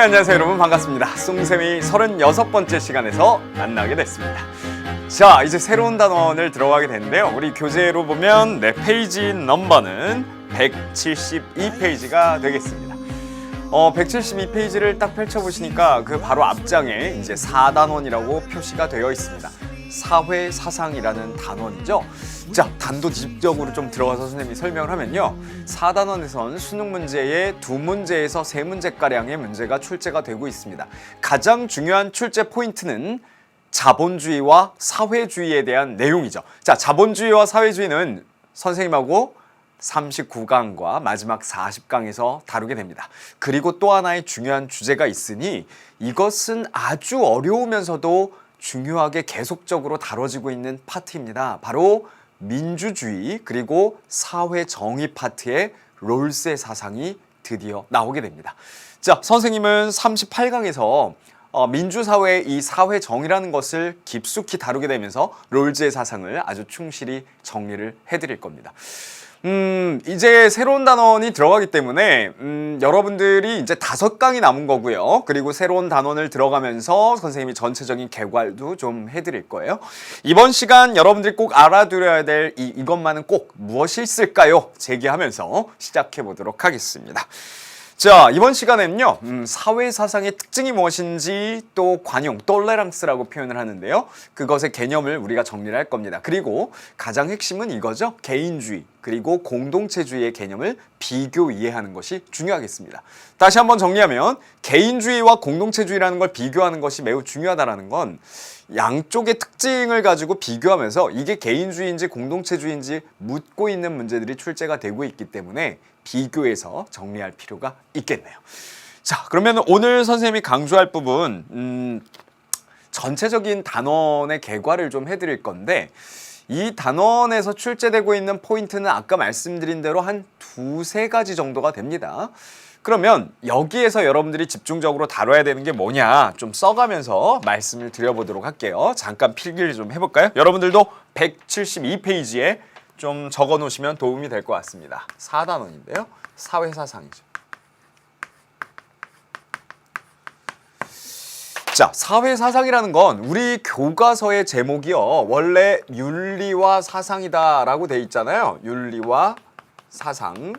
안녕하세요 여러분, 반갑습니다. 송쌤이 36번째 시간에서 만나게 됐습니다. 자, 이제 새로운 단원을 들어가게 됐는데요. 우리 교재로 보면 페이지 넘버는 172페이지가 되겠습니다. 172페이지를 딱 펼쳐보시니까 그 바로 앞장에 이제 4단원이라고 표시가 되어 있습니다. 사회사상이라는 단원이죠. 자, 단도직입적으로 좀 들어가서 선생님이 설명을 하면요. 4단원에선 수능 문제의 2문제에서 3문제가량의 문제가 출제가 되고 있습니다. 가장 중요한 출제 포인트는 자본주의와 사회주의에 대한 내용이죠. 자, 자본주의와 사회주의는 선생님하고 39강과 마지막 40강에서 다루게 됩니다. 그리고 또 하나의 중요한 주제가 있으니 이것은 아주 어려우면서도 중요하게 계속적으로 다뤄지고 있는 파트입니다. 바로 민주주의 그리고 사회정의 파트의 롤스의 사상이 드디어 나오게 됩니다. 자, 선생님은 38강에서 민주사회의 이 사회정의라는 것을 깊숙이 다루게 되면서 롤즈의 사상을 아주 충실히 정리를 해드릴 겁니다. 이제 새로운 단원이 들어가기 때문에 여러분들이 이제 5강이 남은 거고요. 그리고 새로운 단원을 들어가면서 선생님이 전체적인 개괄도 좀 해드릴 거예요. 이번 시간 여러분들이 꼭 알아두어야 될 이것만은 꼭 무엇이 있을까요? 제기하면서 시작해 보도록 하겠습니다. 자, 이번 시간에는요, 사회사상의 특징이 무엇인지 또 관용, 톨레랑스라고 표현을 하는데요. 그것의 개념을 우리가 정리를 할 겁니다. 그리고 가장 핵심은 이거죠. 개인주의, 그리고 공동체주의의 개념을 비교 이해하는 것이 중요하겠습니다. 다시 한번 정리하면 개인주의와 공동체주의라는 걸 비교하는 것이 매우 중요하다는 건 양쪽의 특징을 가지고 비교하면서 이게 개인주의인지 공동체주의인지 묻고 있는 문제들이 출제가 되고 있기 때문에 비교해서 정리할 필요가 있겠네요. 자, 그러면 오늘 선생님이 강조할 부분 전체적인 단원의 개괄을 좀 해드릴 건데 이 단원에서 출제되고 있는 포인트는 아까 말씀드린 대로 한 2-3가지 정도가 됩니다. 그러면 여기에서 여러분들이 집중적으로 다뤄야 되는 게 뭐냐 좀 써가면서 말씀을 드려보도록 할게요. 잠깐 필기를 좀 해볼까요? 여러분들도 172페이지에 좀 적어 놓으시면 도움이 될 것 같습니다. 4단원인데요. 사회사상이죠. 자, 사회사상이라는 건 우리 교과서의 제목이요. 원래 윤리와 사상이다 라고 돼 있잖아요. 윤리와 사상.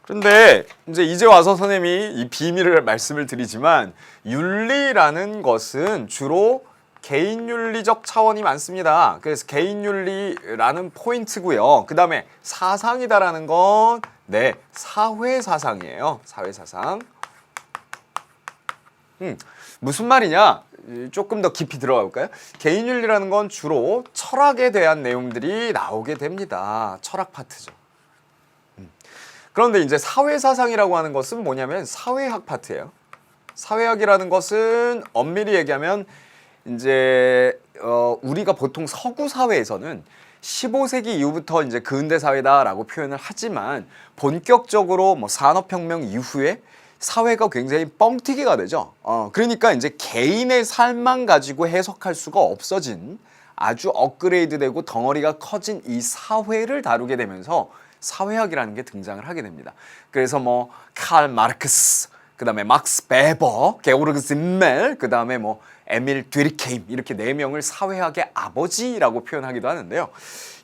그런데 이제 와서 선생님이 이 비밀을 말씀을 드리지만 윤리라는 것은 주로 개인윤리적 차원이 많습니다. 그래서 개인윤리라는 포인트고요. 그 다음에 사상이다라는 건 사회사상이에요. 사회사상. 무슨 말이냐? 조금 더 깊이 들어가 볼까요? 개인윤리라는 건 주로 철학에 대한 내용들이 나오게 됩니다. 철학 파트죠. 그런데 이제 사회사상이라고 하는 것은 뭐냐면 사회학 파트예요. 사회학이라는 것은 엄밀히 얘기하면 이제 우리가 보통 서구 사회에서는 15세기 이후부터 이제 근대 사회다라고 표현을 하지만 본격적으로 뭐 산업혁명 이후에 사회가 굉장히 뻥튀기가 되죠. 그러니까 이제 개인의 삶만 가지고 해석할 수가 없어진 아주 업그레이드되고 덩어리가 커진 이 사회를 다루게 되면서 사회학이라는 게 등장을 하게 됩니다. 그래서 뭐 칼 마르크스, 그 다음에 막스 베버, 게오르그 짐멜, 그 다음에 뭐 에밀 뒤리케임 이렇게 4명을 사회학의 아버지라고 표현하기도 하는데요.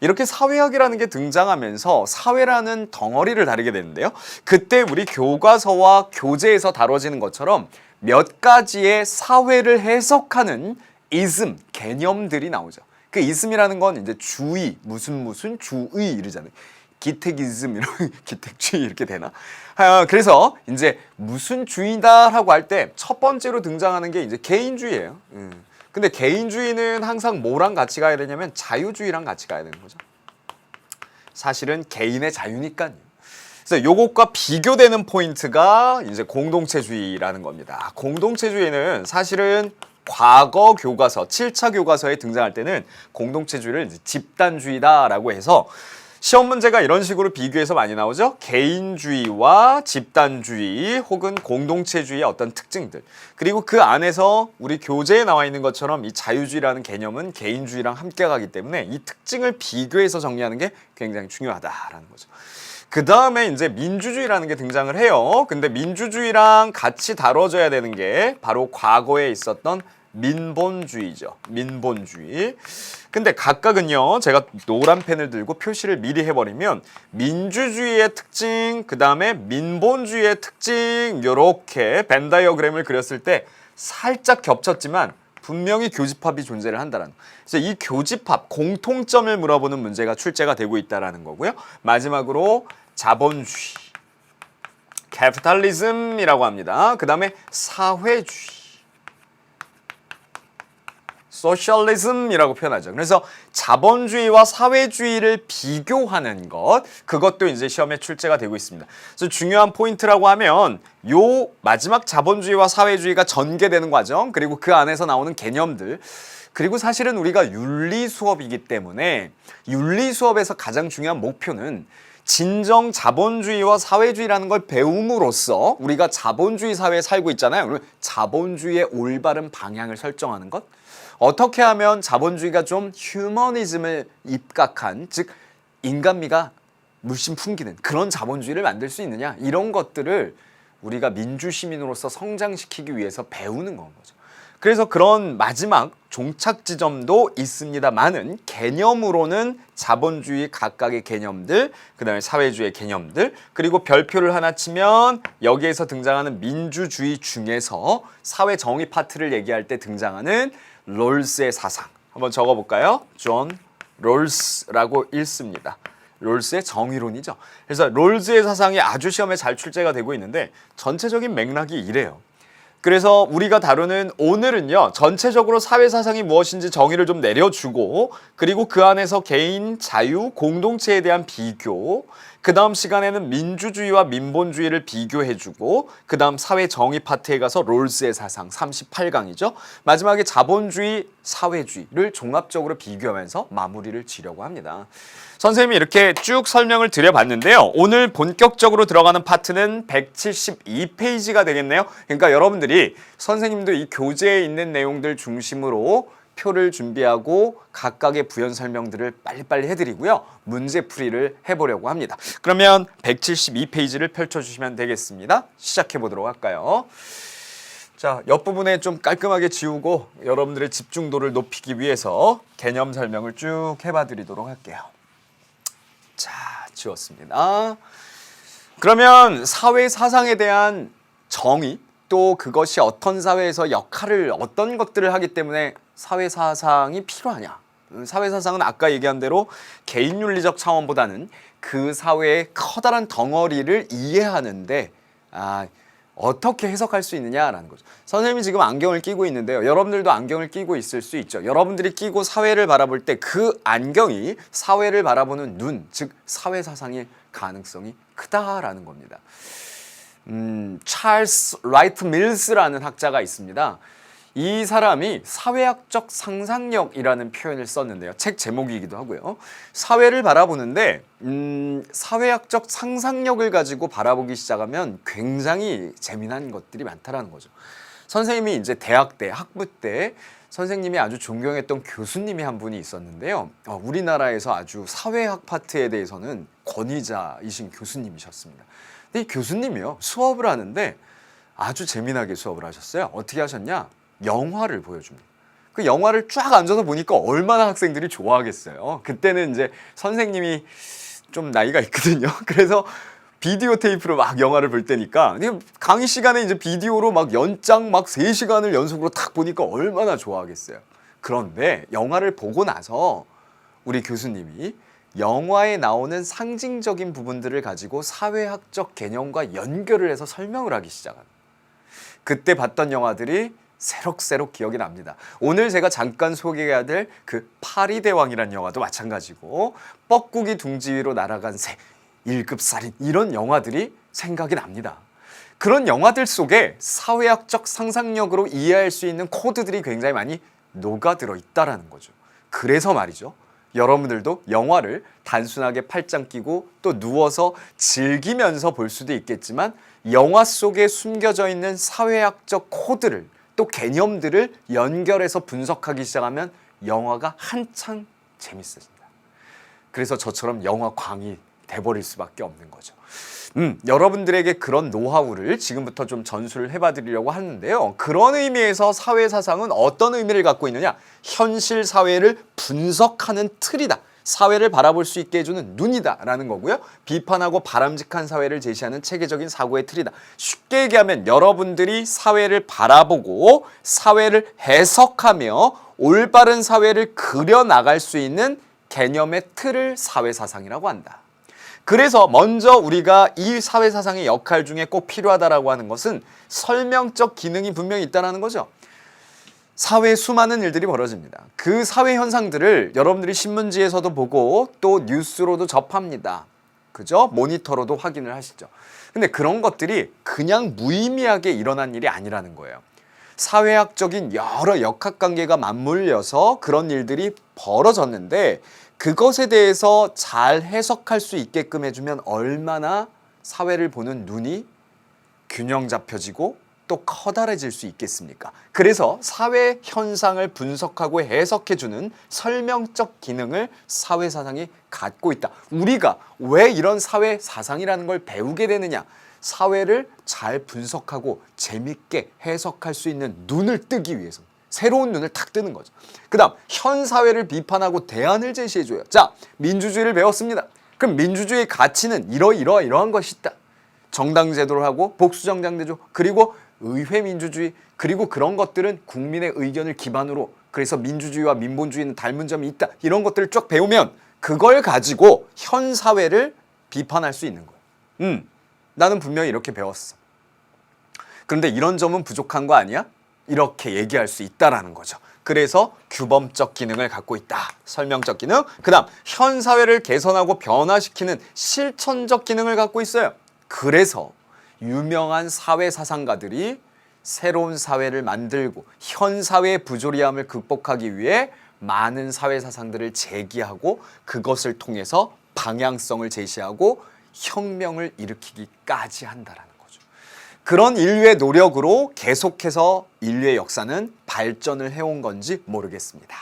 이렇게 사회학이라는 게 등장하면서 사회라는 덩어리를 다루게 되는데요. 그때 우리 교과서와 교재에서 다뤄지는 것처럼 몇 가지의 사회를 해석하는 이즘, 개념들이 나오죠. 그 이즘이라는 건 이제 주의, 무슨 주의 이러잖아요. 기택이즘, 기택주의 이렇게 되나? 그래서 이제 무슨 주의다라고 할 때 첫 번째로 등장하는 게 이제 개인주의예요. 근데 개인주의는 항상 뭐랑 같이 가야 되냐면 자유주의랑 같이 가야 되는 거죠. 사실은 개인의 자유니까요. 그래서 요것과 비교되는 포인트가 이제 공동체주의라는 겁니다. 공동체주의는 사실은 과거 교과서, 7차 교과서에 등장할 때는 공동체주의를 이제 집단주의다라고 해서 시험 문제가 이런 식으로 비교해서 많이 나오죠. 개인주의와 집단주의 혹은 공동체주의의 어떤 특징들, 그리고 그 안에서 우리 교재에 나와 있는 것처럼 이 자유주의라는 개념은 개인주의랑 함께 가기 때문에 이 특징을 비교해서 정리하는 게 굉장히 중요하다라는 거죠. 그 다음에 이제 민주주의라는 게 등장을 해요. 근데 민주주의랑 같이 다뤄져야 되는 게 바로 과거에 있었던 민본주의죠. 민본주의. 근데 각각은요, 제가 노란 펜을 들고 표시를 미리 해버리면 민주주의의 특징, 그 다음에 민본주의의 특징, 요렇게 벤 다이어그램을 그렸을 때 살짝 겹쳤지만 분명히 교집합이 존재를 한다라는 거. 그래서 이 교집합, 공통점을 물어보는 문제가 출제가 되고 있다라는 거고요. 마지막으로 자본주의, 캐피탈리즘이라고 합니다. 그 다음에 사회주의, 소셜리즘이라고 표현하죠. 그래서 자본주의와 사회주의를 비교하는 것, 그것도 이제 시험에 출제가 되고 있습니다. 그래서 중요한 포인트라고 하면 요 마지막 자본주의와 사회주의가 전개되는 과정, 그리고 그 안에서 나오는 개념들, 그리고 사실은 우리가 윤리 수업이기 때문에 윤리 수업에서 가장 중요한 목표는 진정 자본주의와 사회주의라는 걸 배움으로써 우리가 자본주의 사회에 살고 있잖아요. 그러면 자본주의의 올바른 방향을 설정하는 것, 어떻게 하면 자본주의가 좀 휴머니즘을 입각한, 즉 인간미가 물씬 풍기는 그런 자본주의를 만들 수 있느냐, 이런 것들을 우리가 민주시민으로서 성장시키기 위해서 배우는 건 거죠. 그래서 그런 마지막 종착 지점도 있습니다만은 개념으로는 자본주의 각각의 개념들, 그 다음에 사회주의 개념들, 그리고 별표를 하나 치면 여기에서 등장하는 민주주의 중에서 사회 정의 파트를 얘기할 때 등장하는 롤스의 사상, 한번 적어볼까요? 존 롤스라고 읽습니다. 롤스의 정의론이죠. 그래서 롤스의 사상이 아주 시험에 잘 출제가 되고 있는데 전체적인 맥락이 이래요. 그래서 우리가 다루는 오늘은요, 전체적으로 사회사상이 무엇인지 정의를 좀 내려주고, 그리고 그 안에서 개인, 자유, 공동체에 대한 비교, 그 다음 시간에는 민주주의와 민본주의를 비교해주고, 그 다음 사회 정의 파트에 가서 롤스의 사상 38강이죠. 마지막에 자본주의, 사회주의를 종합적으로 비교하면서 마무리를 지려고 합니다. 선생님이 이렇게 쭉 설명을 드려봤는데요. 오늘 본격적으로 들어가는 파트는 172페이지가 되겠네요. 그러니까 여러분들이 선생님도 이 교재에 있는 내용들 중심으로 표를 준비하고 각각의 부연 설명들을 빨리빨리 해드리고요. 문제풀이를 해보려고 합니다. 그러면 172페이지를 펼쳐주시면 되겠습니다. 시작해보도록 할까요? 자, 옆부분에 좀 깔끔하게 지우고 여러분들의 집중도를 높이기 위해서 개념 설명을 쭉 해봐드리도록 할게요. 자, 지웠습니다. 그러면 사회 사상에 대한 정의, 또 그것이 어떤 사회에서 역할을, 어떤 것들을 하기 때문에 사회 사상이 필요하냐. 사회 사상은 아까 얘기한 대로 개인 윤리적 차원보다는 그 사회의 커다란 덩어리를 이해하는데 어떻게 해석할 수 있느냐라는 거죠. 선생님이 지금 안경을 끼고 있는데요. 여러분들도 안경을 끼고 있을 수 있죠. 여러분들이 끼고 사회를 바라볼 때 그 안경이 사회를 바라보는 눈, 즉 사회 사상일 가능성이 크다라는 겁니다. 찰스 라이트 밀스라는 학자가 있습니다. 이 사람이 사회학적 상상력이라는 표현을 썼는데요. 책 제목이기도 하고요. 사회를 바라보는데 사회학적 상상력을 가지고 바라보기 시작하면 굉장히 재미난 것들이 많다라는 거죠. 선생님이 이제 대학 때, 학부 때 선생님이 아주 존경했던 교수님이 한 분이 있었는데요. 우리나라에서 아주 사회학 파트에 대해서는 권위자이신 교수님이셨습니다. 근데 이 교수님이요, 수업을 하는데 아주 재미나게 수업을 하셨어요. 어떻게 하셨냐? 영화를 보여줍니다. 그 영화를 쫙 앉아서 보니까 얼마나 학생들이 좋아하겠어요. 그때는 이제 선생님이 좀 나이가 있거든요. 그래서 비디오 테이프로 막 영화를 볼 때니까 강의 시간에 이제 비디오로 막 연장 막 3시간을 연속으로 탁 보니까 얼마나 좋아하겠어요. 그런데 영화를 보고 나서 우리 교수님이 영화에 나오는 상징적인 부분들을 가지고 사회학적 개념과 연결을 해서 설명을 하기 시작합니다. 그때 봤던 영화들이 새록새록 기억이 납니다. 오늘 제가 잠깐 소개해야 될 그 파리대왕이라는 영화도 마찬가지고, 뻐꾸기 둥지 위로 날아간 새, 1급 살인, 이런 영화들이 생각이 납니다. 그런 영화들 속에 사회학적 상상력으로 이해할 수 있는 코드들이 굉장히 많이 녹아들어 있다는 거죠. 그래서 말이죠, 여러분들도 영화를 단순하게 팔짱 끼고 또 누워서 즐기면서 볼 수도 있겠지만 영화 속에 숨겨져 있는 사회학적 코드를, 또 개념들을 연결해서 분석하기 시작하면 영화가 한창 재밌어진다. 그래서 저처럼 영화 광이 돼버릴 수밖에 없는 거죠. 여러분들에게 그런 노하우를 지금부터 좀 전수를 해봐드리려고 하는데요. 그런 의미에서 사회사상은 어떤 의미를 갖고 있느냐? 현실 사회를 분석하는 틀이다. 사회를 바라볼 수 있게 해주는 눈이다 라는 거고요. 비판하고 바람직한 사회를 제시하는 체계적인 사고의 틀이다. 쉽게 얘기하면 여러분들이 사회를 바라보고 사회를 해석하며 올바른 사회를 그려나갈 수 있는 개념의 틀을 사회사상이라고 한다. 그래서 먼저 우리가 이 사회사상의 역할 중에 꼭 필요하다라고 하는 것은 설명적 기능이 분명히 있다는 거죠. 사회에 수많은 일들이 벌어집니다. 그 사회 현상들을 여러분들이 신문지에서도 보고 또 뉴스로도 접합니다. 그죠? 모니터로도 확인을 하시죠. 근데 그런 것들이 그냥 무의미하게 일어난 일이 아니라는 거예요. 사회학적인 여러 역학관계가 맞물려서 그런 일들이 벌어졌는데 그것에 대해서 잘 해석할 수 있게끔 해주면 얼마나 사회를 보는 눈이 균형 잡혀지고 또 커다래질 수 있겠습니까? 그래서 사회 현상을 분석하고 해석해주는 설명적 기능을 사회사상이 갖고 있다. 우리가 왜 이런 사회사상이라는 걸 배우게 되느냐? 사회를 잘 분석하고 재밌게 해석할 수 있는 눈을 뜨기 위해서 새로운 눈을 탁 뜨는 거죠. 그 다음 현 사회를 비판하고 대안을 제시해줘요. 자, 민주주의를 배웠습니다. 그럼 민주주의의 가치는 이러한 것이 있다. 정당제도를 하고 복수정당제조 그리고 의회 민주주의 그리고 그런 것들은 국민의 의견을 기반으로 그래서 민주주의와 민본주의는 닮은 점이 있다. 이런 것들을 쭉 배우면 그걸 가지고 현 사회를 비판할 수 있는 거예요. 나는 분명히 이렇게 배웠어. 그런데 이런 점은 부족한 거 아니야? 이렇게 얘기할 수 있다라는 거죠. 그래서 규범적 기능을 갖고 있다. 설명적 기능. 그 다음 현 사회를 개선하고 변화시키는 실천적 기능을 갖고 있어요. 그래서 유명한 사회사상가들이 새로운 사회를 만들고 현 사회의 부조리함을 극복하기 위해 많은 사회사상들을 제기하고 그것을 통해서 방향성을 제시하고 혁명을 일으키기까지 한다라는 거죠. 그런 인류의 노력으로 계속해서 인류의 역사는 발전을 해온 건지 모르겠습니다.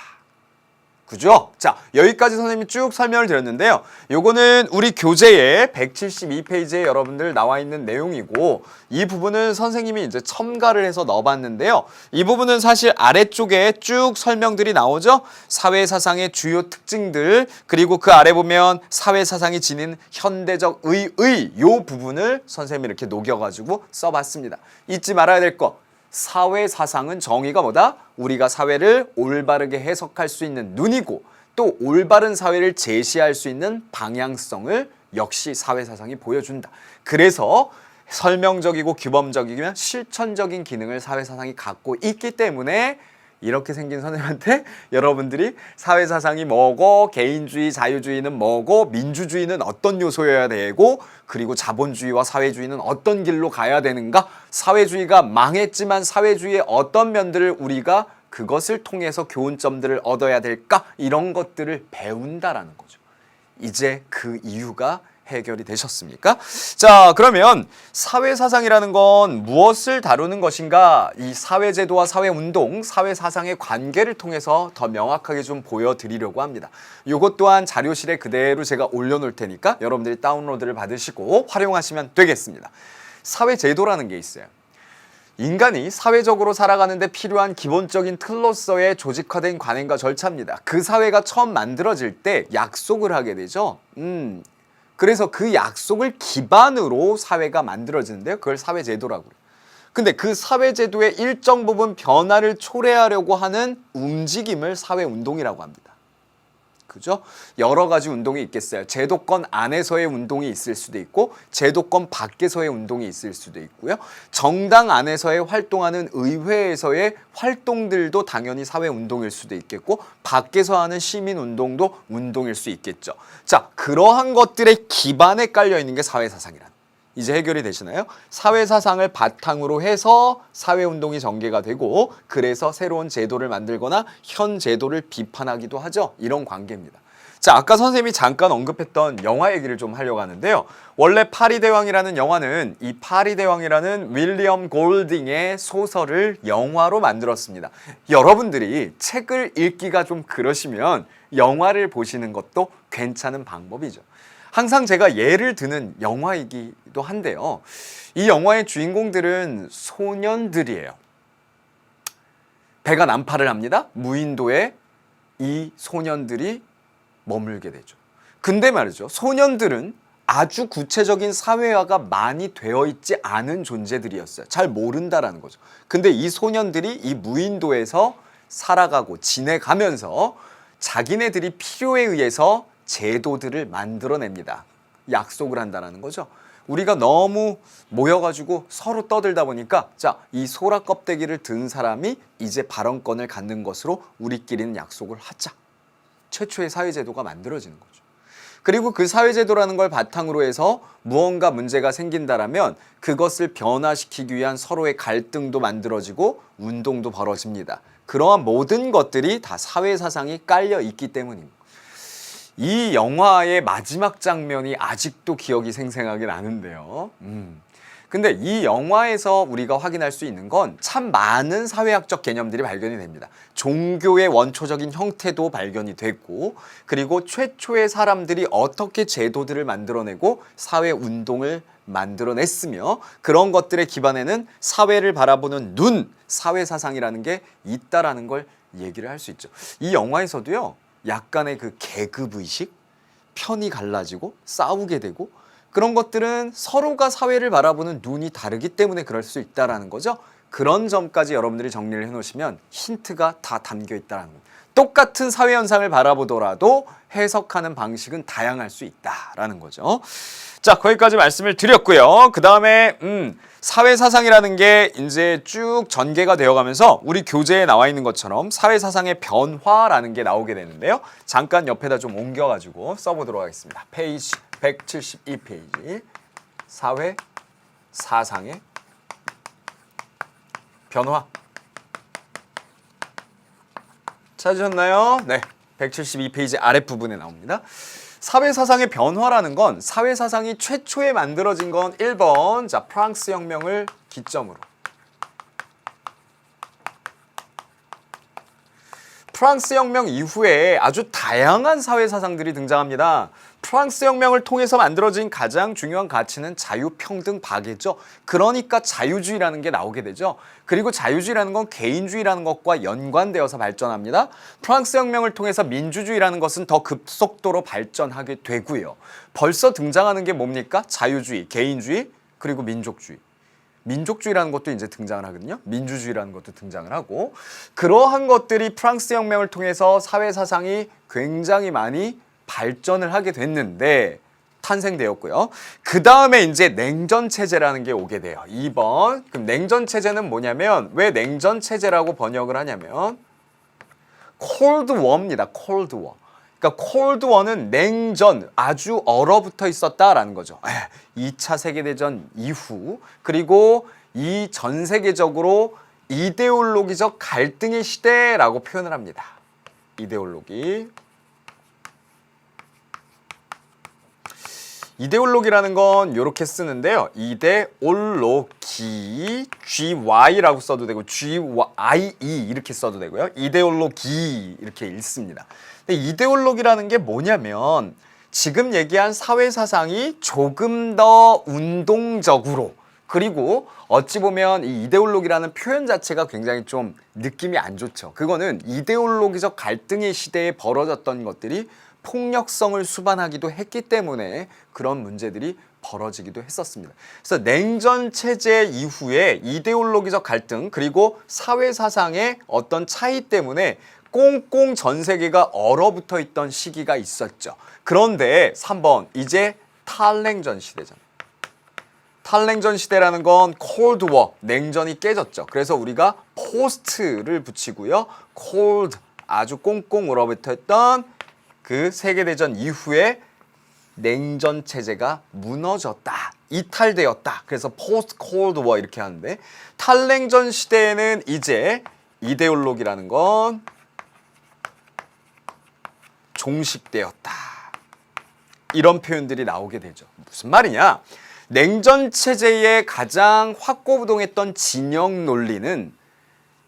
그죠? 자, 여기까지 선생님이 쭉 설명을 드렸는데요. 요거는 우리 교재에 172페이지에 여러분들 나와 있는 내용이고 이 부분은 선생님이 이제 첨가를 해서 넣어봤는데요. 이 부분은 사실 아래쪽에 쭉 설명들이 나오죠. 사회사상의 주요 특징들 그리고 그 아래 보면 사회사상이 지닌 현대적 요 부분을 선생님이 이렇게 녹여가지고 써봤습니다. 잊지 말아야 될 거. 사회사상은 정의가 뭐다? 우리가 사회를 올바르게 해석할 수 있는 눈이고 또 올바른 사회를 제시할 수 있는 방향성을 역시 사회사상이 보여준다. 그래서 설명적이고 규범적이면 실천적인 기능을 사회사상이 갖고 있기 때문에 이렇게 생긴 선생님한테 여러분들이 사회사상이 뭐고 개인주의, 자유주의는 뭐고 민주주의는 어떤 요소여야 되고 그리고 자본주의와 사회주의는 어떤 길로 가야 되는가 사회주의가 망했지만 사회주의의 어떤 면들을 우리가 그것을 통해서 교훈점들을 얻어야 될까 이런 것들을 배운다라는 거죠. 이제 그 이유가 해결이 되셨습니까? 자, 그러면 사회사상이라는 건 무엇을 다루는 것인가? 이 사회제도와 사회운동, 사회사상의 관계를 통해서 더 명확하게 좀 보여드리려고 합니다. 이것 또한 자료실에 그대로 제가 올려놓을 테니까 여러분들이 다운로드를 받으시고 활용하시면 되겠습니다. 사회제도라는 게 있어요. 인간이 사회적으로 살아가는데 필요한 기본적인 틀로서의 조직화된 관행과 절차입니다. 그 사회가 처음 만들어질 때 약속을 하게 되죠. 그래서 그 약속을 기반으로 사회가 만들어지는데요. 그걸 사회제도라고 그래요. 근데 그 사회제도의 일정 부분 변화를 초래하려고 하는 움직임을 사회운동이라고 합니다. 그죠? 여러 가지 운동이 있겠어요. 제도권 안에서의 운동이 있을 수도 있고 제도권 밖에서의 운동이 있을 수도 있고요. 정당 안에서의 활동하는 의회에서의 활동들도 당연히 사회운동일 수도 있겠고 밖에서 하는 시민운동도 운동일 수 있겠죠. 자, 그러한 것들의 기반에 깔려있는 게 사회사상이란. 이제 해결이 되시나요? 사회사상을 바탕으로 해서 사회운동이 전개가 되고 그래서 새로운 제도를 만들거나 현 제도를 비판하기도 하죠. 이런 관계입니다. 자, 아까 선생님이 잠깐 언급했던 영화 얘기를 좀 하려고 하는데요. 원래 파리대왕이라는 영화는 이 파리대왕이라는 윌리엄 골딩의 소설을 영화로 만들었습니다. 여러분들이 책을 읽기가 좀 그러시면 영화를 보시는 것도 괜찮은 방법이죠. 항상 제가 예를 드는 영화이기도 한데요. 이 영화의 주인공들은 소년들이에요. 배가 난파를 합니다. 무인도에 이 소년들이 머물게 되죠. 근데 말이죠. 소년들은 아주 구체적인 사회화가 많이 되어 있지 않은 존재들이었어요. 잘 모른다라는 거죠. 근데 이 소년들이 이 무인도에서 살아가고 지내가면서 자기네들이 필요에 의해서 제도들을 만들어냅니다. 약속을 한다는 거죠. 우리가 너무 모여가지고 서로 떠들다 보니까 자, 이 소라 껍데기를 든 사람이 이제 발언권을 갖는 것으로 우리끼리는 약속을 하자. 최초의 사회제도가 만들어지는 거죠. 그리고 그 사회제도라는 걸 바탕으로 해서 무언가 문제가 생긴다라면 그것을 변화시키기 위한 서로의 갈등도 만들어지고 운동도 벌어집니다. 그러한 모든 것들이 다 사회사상이 깔려 있기 때문입니다. 이 영화의 마지막 장면이 아직도 기억이 생생하게 나는데요. 근데 이 영화에서 우리가 확인할 수 있는 건 참 많은 사회학적 개념들이 발견이 됩니다. 종교의 원초적인 형태도 발견이 됐고, 그리고 최초의 사람들이 어떻게 제도들을 만들어내고 사회 운동을 만들어냈으며, 그런 것들의 기반에는 사회를 바라보는 눈, 사회사상이라는 게 있다라는 걸 얘기를 할 수 있죠. 이 영화에서도요, 약간의 그 계급의식, 편이 갈라지고 싸우게 되고, 그런 것들은 서로가 사회를 바라보는 눈이 다르기 때문에 그럴 수 있다는 거죠. 그런 점까지 여러분들이 정리를 해놓으시면 힌트가 다 담겨 있다는 겁니다. 똑같은 사회 현상을 바라보더라도 해석하는 방식은 다양할 수 있다라는 거죠. 자, 거기까지 말씀을 드렸고요. 그 다음에 사회사상이라는 게 이제 쭉 전개가 되어가면서 우리 교재에 나와 있는 것처럼 사회사상의 변화라는 게 나오게 되는데요. 잠깐 옆에다 좀 옮겨가지고 써보도록 하겠습니다. 페이지 172페이지 사회사상의 변화 찾으셨나요? 네, 172페이지 아랫부분에 나옵니다. 사회사상의 변화라는 건 사회사상이 최초에 만들어진 건 1번 자 프랑스 혁명을 기점으로 프랑스 혁명 이후에 아주 다양한 사회사상들이 등장합니다. 프랑스 혁명을 통해서 만들어진 가장 중요한 가치는 자유평등박이죠. 그러니까 자유주의라는 게 나오게 되죠. 그리고 자유주의라는 건 개인주의라는 것과 연관되어서 발전합니다. 프랑스 혁명을 통해서 민주주의라는 것은 더 급속도로 발전하게 되고요. 벌써 등장하는 게 뭡니까? 자유주의, 개인주의, 그리고 민족주의. 민족주의라는 것도 이제 등장을 하거든요. 민주주의라는 것도 등장을 하고, 그러한 것들이 프랑스 혁명을 통해서 사회사상이 굉장히 많이 발전을 하게 됐는데 탄생되었고요. 그 다음에 이제 냉전체제라는 게 오게 돼요. 2번. 그럼 냉전체제는 뭐냐면, 왜 냉전체제라고 번역을 하냐면 콜드 워입니다. 콜드 워. 그러니까 콜드 워는 냉전, 아주 얼어붙어 있었다라는 거죠. 2차 세계대전 이후, 그리고 이 전 세계적으로 이데올로기적 갈등의 시대라고 표현을 합니다. 이데올로기라는 건 이렇게 쓰는데요. 이데올로기, GY라고 써도 되고 GYE 이렇게 써도 되고요. 이데올로기 이렇게 읽습니다. 근데 이데올로기라는 게 뭐냐면 지금 얘기한 사회사상이 조금 더 운동적으로, 그리고 어찌 보면 이 이데올로기라는 표현 자체가 굉장히 좀 느낌이 안 좋죠. 그거는 이데올로기적 갈등의 시대에 벌어졌던 것들이 폭력성을 수반하기도 했기 때문에 그런 문제들이 벌어지기도 했었습니다. 그래서 냉전 체제 이후에 이데올로기적 갈등, 그리고 사회사상의 어떤 차이 때문에 꽁꽁 전 세계가 얼어붙어 있던 시기가 있었죠. 그런데 3번, 이제 탈냉전 시대잖아요. 탈냉전 시대라는 건 콜드 워, 냉전이 깨졌죠. 그래서 우리가 포스트를 붙이고요. 콜드, 아주 꽁꽁 얼어붙어 있던 그 세계대전 이후에 냉전 체제가 무너졌다, 이탈되었다. 그래서 포스트 콜드 워 이렇게 하는데, 탈냉전 시대에는 이제 이데올로기라는 건 종식되었다, 이런 표현들이 나오게 되죠. 무슨 말이냐? 냉전 체제의 가장 확고부동했던 진영 논리는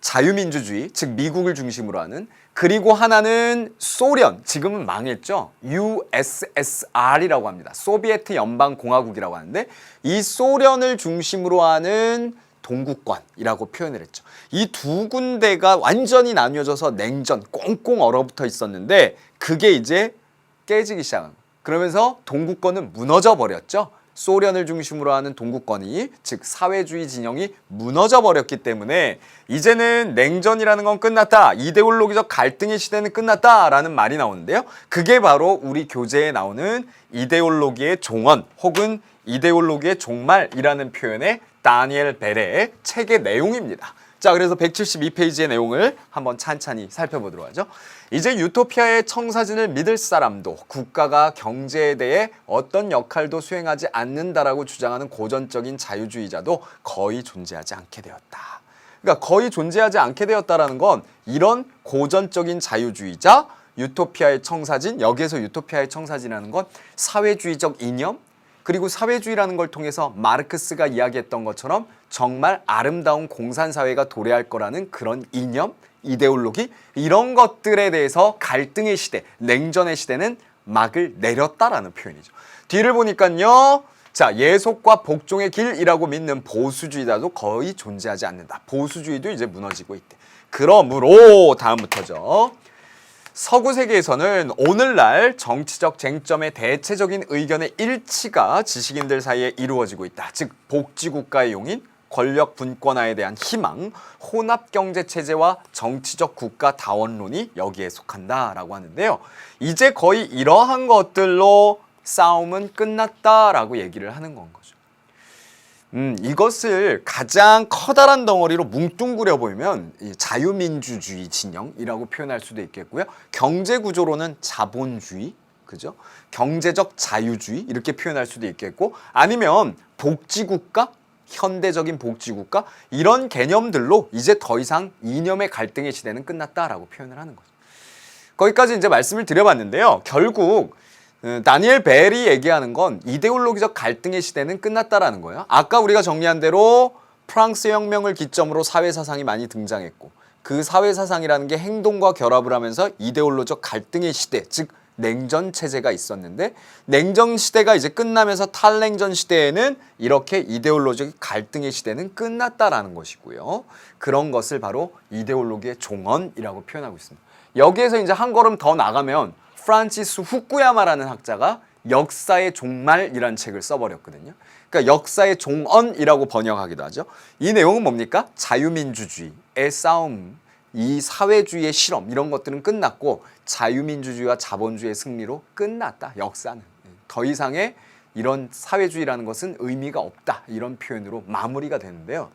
자유민주주의, 즉 미국을 중심으로 하는, 그리고 하나는 소련, 지금은 망했죠. USSR이라고 합니다. 소비에트 연방공화국이라고 하는데 이 소련을 중심으로 하는 동구권이라고 표현을 했죠. 이 두 군데가 완전히 나뉘어져서 냉전, 꽁꽁 얼어붙어 있었는데 그게 이제 깨지기 시작한 거예요. 그러면서 동구권은 무너져 버렸죠. 소련을 중심으로 하는 동구권이, 즉 사회주의 진영이 무너져 버렸기 때문에 이제는 냉전이라는 건 끝났다, 이데올로기적 갈등의 시대는 끝났다라는 말이 나오는데요. 그게 바로 우리 교재에 나오는 이데올로기의 종언 혹은 이데올로기의 종말이라는 표현의 다니엘 베레의 책의 내용입니다. 자, 그래서 172페이지의 내용을 한번 찬찬히 살펴보도록 하죠. 이제 유토피아의 청사진을 믿을 사람도 국가가 경제에 대해 어떤 역할도 수행하지 않는다라고 주장하는 고전적인 자유주의자도 거의 존재하지 않게 되었다. 그러니까 거의 존재하지 않게 되었다라는 건 이런 고전적인 자유주의자, 유토피아의 청사진, 여기에서 유토피아의 청사진이라는 건 사회주의적 이념, 그리고 사회주의라는 걸 통해서 마르크스가 이야기했던 것처럼 정말 아름다운 공산사회가 도래할 거라는 그런 이념, 이데올로기, 이런 것들에 대해서 갈등의 시대, 냉전의 시대는 막을 내렸다라는 표현이죠. 뒤를 보니까요. 자, 예속과 복종의 길이라고 믿는 보수주의자도 거의 존재하지 않는다. 보수주의도 이제 무너지고 있대. 그러므로 다음부터죠. 서구 세계에서는 오늘날 정치적 쟁점의 대체적인 의견의 일치가 지식인들 사이에 이루어지고 있다. 즉 복지국가의 용인, 권력 분권화에 대한 희망, 혼합경제체제와 정치적 국가다원론이 여기에 속한다라고 하는데요. 이제 거의 이러한 것들로 싸움은 끝났다라고 얘기를 하는 건 거죠. 이것을 가장 커다란 덩어리로 뭉뚱그려 보면 자유민주주의 진영이라고 표현할 수도 있겠고요. 경제구조로는 자본주의, 그죠? 경제적 자유주의 이렇게 표현할 수도 있겠고, 아니면 복지국가, 현대적인 복지국가, 이런 개념들로 이제 더 이상 이념의 갈등의 시대는 끝났다라고 표현을 하는 거죠. 거기까지 이제 말씀을 드려봤는데요. 결국 다니엘 벨이 얘기하는 건 이데올로기적 갈등의 시대는 끝났다라는 거예요. 아까 우리가 정리한 대로 프랑스 혁명을 기점으로 사회사상이 많이 등장했고, 그 사회사상이라는 게 행동과 결합을 하면서 이데올로적 갈등의 시대, 즉 냉전 체제가 있었는데, 냉전 시대가 이제 끝나면서 탈냉전 시대에는 이렇게 이데올로적 갈등의 시대는 끝났다라는 것이고요. 그런 것을 바로 이데올로기의 종언이라고 표현하고 있습니다. 여기에서 이제 한 걸음 더 나가면 프란치스 후쿠야마라는 학자가 역사의 종말이라는 책을 써버렸거든요. 그러니까 역사의 종언이라고 번역하기도 하죠. 이 내용은 뭡니까? 자유민주주의의 싸움, 이 사회주의의 실험, 이런 것들은 끝났고 자유민주주의와 자본주의의 승리로 끝났다. 역사는 더 이상의 이런 사회주의라는 것은 의미가 없다. 이런 표현으로 마무리가 되는데요.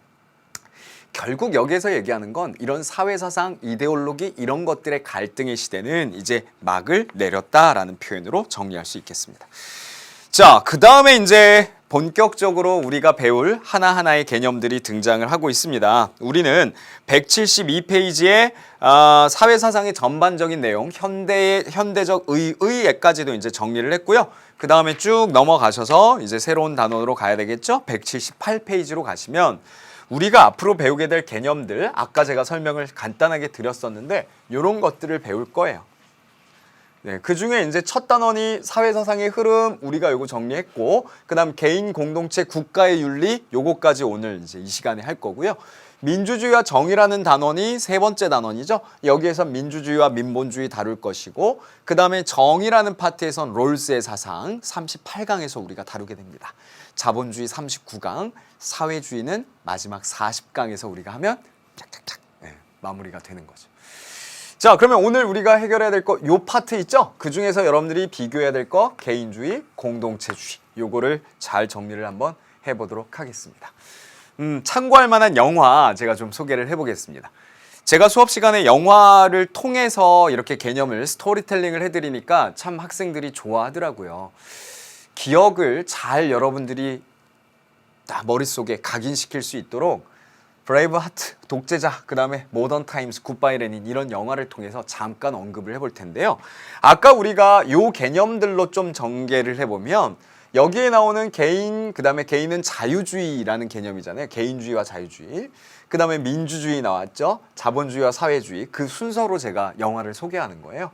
결국 여기에서 얘기하는 건 이런 사회사상, 이데올로기 이런 것들의 갈등의 시대는 이제 막을 내렸다라는 표현으로 정리할 수 있겠습니다. 자, 그 다음에 이제 본격적으로 우리가 배울 하나하나의 개념들이 등장을 하고 있습니다. 우리는 172페이지에 사회사상의 전반적인 내용, 현대적 의에까지도 이제 정리를 했고요. 그 다음에 쭉 넘어가셔서 이제 새로운 단원으로 가야 되겠죠. 178페이지로 가시면 우리가 앞으로 배우게 될 개념들, 아까 제가 설명을 간단하게 드렸었는데 이런 것들을 배울 거예요. 네, 그 중에 이제 첫 단원이 사회사상의 흐름, 우리가 요거 정리했고, 그 다음 개인 공동체 국가의 윤리, 요거까지 오늘 이제 이 시간에 할 거고요. 민주주의와 정의라는 단원이 세 번째 단원이죠. 여기에서 민주주의와 민본주의 다룰 것이고, 그 다음에 정의라는 파트에선 롤스의 사상 38강에서 우리가 다루게 됩니다. 자본주의 39강, 사회주의는 마지막 40강에서 우리가 하면 탁탁탁 마무리가 되는 거죠. 자, 그러면 오늘 우리가 해결해야 될 거 요 파트 있죠? 그 중에서 여러분들이 비교해야 될 거 개인주의, 공동체주의, 요거를 잘 정리를 한번 해보도록 하겠습니다. 참고할 만한 영화 제가 좀 소개를 해보겠습니다. 제가 수업 시간에 영화를 통해서 이렇게 개념을 스토리텔링을 해드리니까 참 학생들이 좋아하더라고요. 기억을 잘 여러분들이 다 머릿속에 각인시킬 수 있도록 브레이브하트, 독재자, 그 다음에 모던 타임스, 굿바이 레닌 이런 영화를 통해서 잠깐 언급을 해볼 텐데요. 아까 우리가 요 개념들로 좀 전개를 해보면 여기에 나오는 개인, 그 다음에 개인은 자유주의라는 개념이잖아요. 개인주의와 자유주의. 그 다음에 민주주의 나왔죠. 자본주의와 사회주의. 그 순서로 제가 영화를 소개하는 거예요.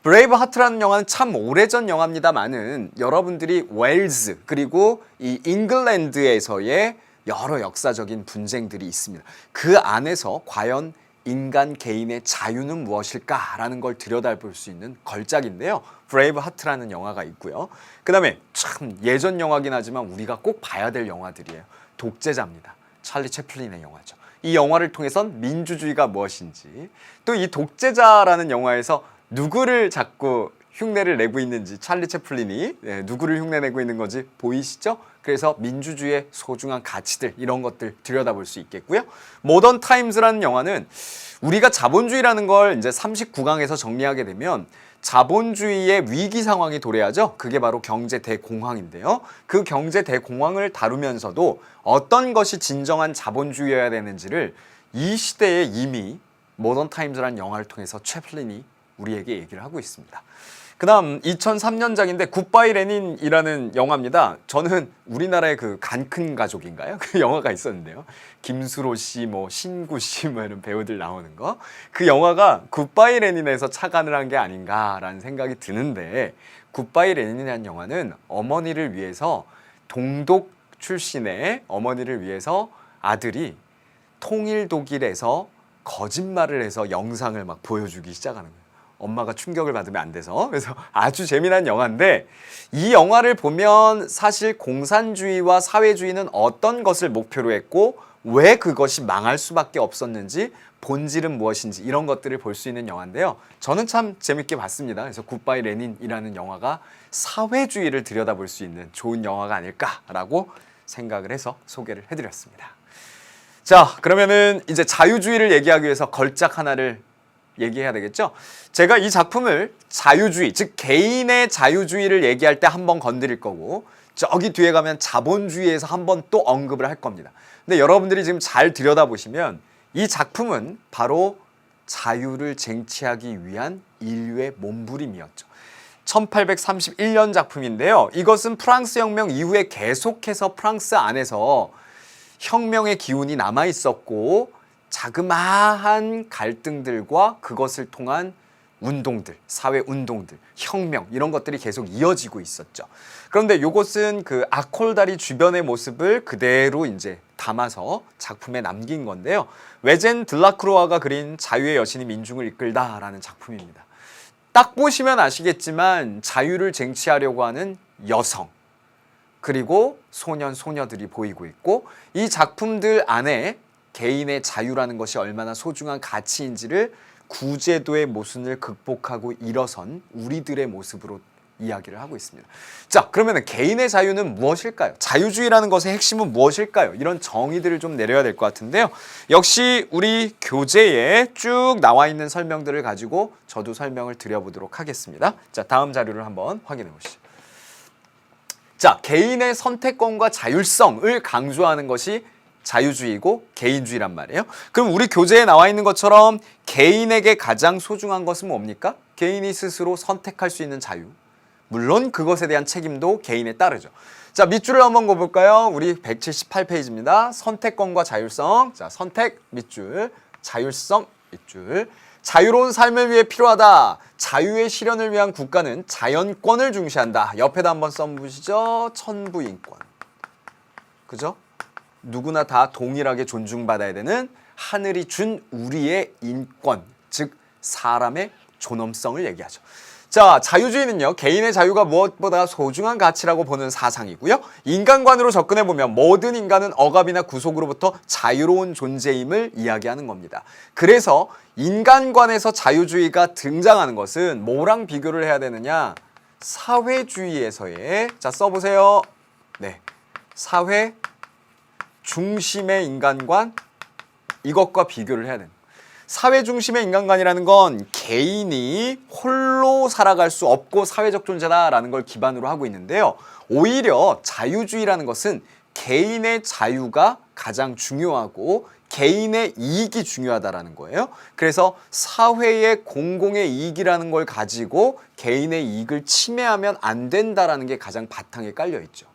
브레이브 하트라는 영화는 참 오래전 영화입니다만은 여러분들이 웨일즈 그리고 이 잉글랜드에서의 여러 역사적인 분쟁들이 있습니다. 그 안에서 과연 인간 개인의 자유는 무엇일까라는 걸 들여다볼 수 있는 걸작인데요. 브레이브 하트라는 영화가 있고요. 그 다음에 참 예전 영화긴 하지만 우리가 꼭 봐야 될 영화들이에요. 독재자입니다. 찰리 채플린의 영화죠. 이 영화를 통해선 민주주의가 무엇인지, 또 이 독재자라는 영화에서 누구를 자꾸 흉내를 내고 있는지, 찰리 채플린이 누구를 흉내내고 있는 건지 보이시죠? 그래서 민주주의의 소중한 가치들, 이런 것들 들여다볼 수 있겠고요. 모던 타임즈라는 영화는 우리가 자본주의라는 걸 이제 39강에서 정리하게 되면 자본주의의 위기 상황이 도래하죠. 그게 바로 경제 대공황인데요. 그 경제 대공황을 다루면서도 어떤 것이 진정한 자본주의여야 되는지를 이 시대에 이미 모던 타임즈라는 영화를 통해서 채플린이 우리에게 얘기를 하고 있습니다. 그 다음 2003년작인데 굿바이 레닌이라는 영화입니다. 저는 우리나라의 그 간큰 가족인가요? 그 영화가 있었는데요. 김수로 씨, 뭐 신구 씨, 뭐 이런 배우들 나오는 거. 그 영화가 굿바이 레닌에서 착안을 한 게 아닌가라는 생각이 드는데, 굿바이 레닌이라는 영화는 어머니를 위해서, 동독 출신의 어머니를 위해서 아들이 통일 독일에서 거짓말을 해서 영상을 막 보여주기 시작하는 거예요. 엄마가 충격을 받으면 안 돼서. 그래서 아주 재미난 영화인데, 이 영화를 보면 사실 공산주의와 사회주의는 어떤 것을 목표로 했고 왜 그것이 망할 수밖에 없었는지, 본질은 무엇인지, 이런 것들을 볼 수 있는 영화인데요. 저는 참 재밌게 봤습니다. 그래서 굿바이 레닌이라는 영화가 사회주의를 들여다볼 수 있는 좋은 영화가 아닐까라고 생각을 해서 소개를 해드렸습니다. 자, 그러면은 이제 자유주의를 얘기하기 위해서 걸작 하나를 얘기해야 되겠죠? 제가 이 작품을 자유주의, 즉 개인의 자유주의를 얘기할 때 한번 건드릴 거고, 저기 뒤에 가면 자본주의에서 한번 또 언급을 할 겁니다. 근데 여러분들이 지금 잘 들여다보시면 이 작품은 바로 자유를 쟁취하기 위한 인류의 몸부림이었죠. 1831년 작품인데요. 이것은 프랑스 혁명 이후에 계속해서 프랑스 안에서 혁명의 기운이 남아 있었고, 자그마한 갈등들과 그것을 통한 운동들, 사회 운동들, 혁명, 이런 것들이 계속 이어지고 있었죠. 그런데 이것은 그 아콜다리 주변의 모습을 그대로 이제 담아서 작품에 남긴 건데요. 외젠 들라크로아가 그린 자유의 여신이 민중을 이끌다라는 작품입니다. 딱 보시면 아시겠지만 자유를 쟁취하려고 하는 여성, 그리고 소년, 소녀들이 보이고 있고, 이 작품들 안에 개인의 자유라는 것이 얼마나 소중한 가치인지를 구제도의 모순을 극복하고 일어선 우리들의 모습으로 이야기를 하고 있습니다. 자, 그러면 개인의 자유는 무엇일까요? 자유주의라는 것의 핵심은 무엇일까요? 이런 정의들을 좀 내려야 될 것 같은데요. 역시 우리 교재에 쭉 나와 있는 설명들을 가지고 저도 설명을 드려보도록 하겠습니다. 자, 다음 자료를 한번 확인해 보시죠. 자, 개인의 선택권과 자율성을 강조하는 것이 자유주의고 개인주의란 말이에요. 그럼 우리 교재에 나와 있는 것처럼 개인에게 가장 소중한 것은 뭡니까? 개인이 스스로 선택할 수 있는 자유. 물론 그것에 대한 책임도 개인에 따르죠. 자, 밑줄을 한번 그어볼까요? 우리 178페이지입니다. 선택권과 자율성. 자, 선택 밑줄, 자율성 밑줄. 자유로운 삶을 위해 필요하다. 자유의 실현을 위한 국가는 자연권을 중시한다. 옆에다 한번 써보시죠. 천부인권. 그죠? 누구나 다 동일하게 존중받아야 되는 하늘이 준 우리의 인권, 즉 사람의 존엄성을 얘기하죠. 자, 자유주의는요, 개인의 자유가 무엇보다 소중한 가치라고 보는 사상이고요. 인간관으로 접근해보면 모든 인간은 억압이나 구속으로부터 자유로운 존재임을 이야기하는 겁니다. 그래서 인간관에서 자유주의가 등장하는 것은 뭐랑 비교를 해야 되느냐? 사회주의에서의, 자, 써보세요. 네, 사회 중심의 인간관, 이것과 비교를 해야 됩니다. 사회 중심의 인간관이라는 건 개인이 홀로 살아갈 수 없고 사회적 존재다라는 걸 기반으로 하고 있는데요. 오히려 자유주의라는 것은 개인의 자유가 가장 중요하고 개인의 이익이 중요하다라는 거예요. 그래서 사회의 공공의 이익이라는 걸 가지고 개인의 이익을 침해하면 안 된다라는 게 가장 바탕에 깔려 있죠.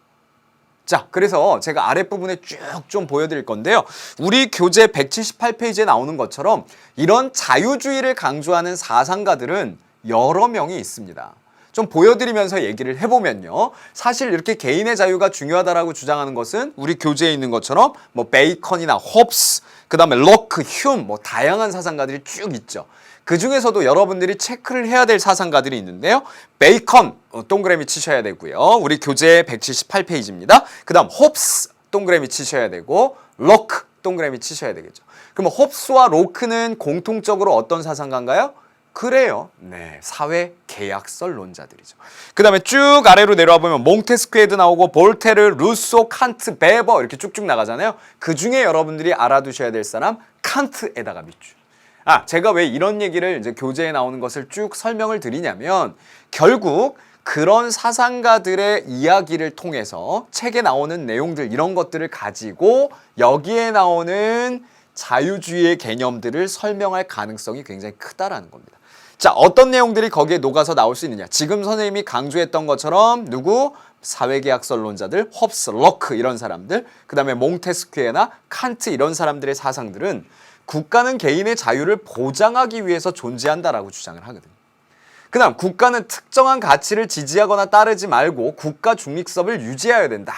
자, 그래서 제가 아랫부분에 쭉 좀 보여드릴 건데요. 우리 교재 178페이지에 나오는 것처럼 이런 자유주의를 강조하는 사상가들은 여러 명이 있습니다. 좀 보여드리면서 얘기를 해보면요. 사실 이렇게 개인의 자유가 중요하다라고 주장하는 것은 우리 교재에 있는 것처럼 뭐 베이컨이나 홉스, 그 다음에 로크, 휴me, 뭐 다양한 사상가들이 쭉 있죠. 그 중에서도 여러분들이 체크를 해야 될 사상가들이 있는데요. 베이컨 동그라미 치셔야 되고요. 우리 교재 178페이지입니다. 그 다음 홉스 동그라미 치셔야 되고 로크 동그라미 치셔야 되겠죠. 그럼 홉스와 로크는 공통적으로 어떤 사상가인가요? 그래요. 네, 사회 계약설론자들이죠. 그 다음에 쭉 아래로 내려와 보면 몽테스퀴에도 나오고 볼테르, 루소, 칸트, 베버 이렇게 쭉쭉 나가잖아요. 그 중에 여러분들이 알아두셔야 될 사람 칸트에다가 밑줄. 제가 왜 이런 얘기를 이제 교재에 나오는 것을 쭉 설명을 드리냐면 결국 그런 사상가들의 이야기를 통해서 책에 나오는 내용들 이런 것들을 가지고 여기에 나오는 자유주의의 개념들을 설명할 가능성이 굉장히 크다라는 겁니다. 자, 어떤 내용들이 거기에 녹아서 나올 수 있느냐. 지금 선생님이 강조했던 것처럼 누구? 사회계약설론자들, 홉스, 로크 이런 사람들, 그 다음에 몽테스퀴에나 칸트 이런 사람들의 사상들은 국가는 개인의 자유를 보장하기 위해서 존재한다라고 주장을 하거든요. 그 다음 국가는 특정한 가치를 지지하거나 따르지 말고 국가 중립성을 유지해야 된다.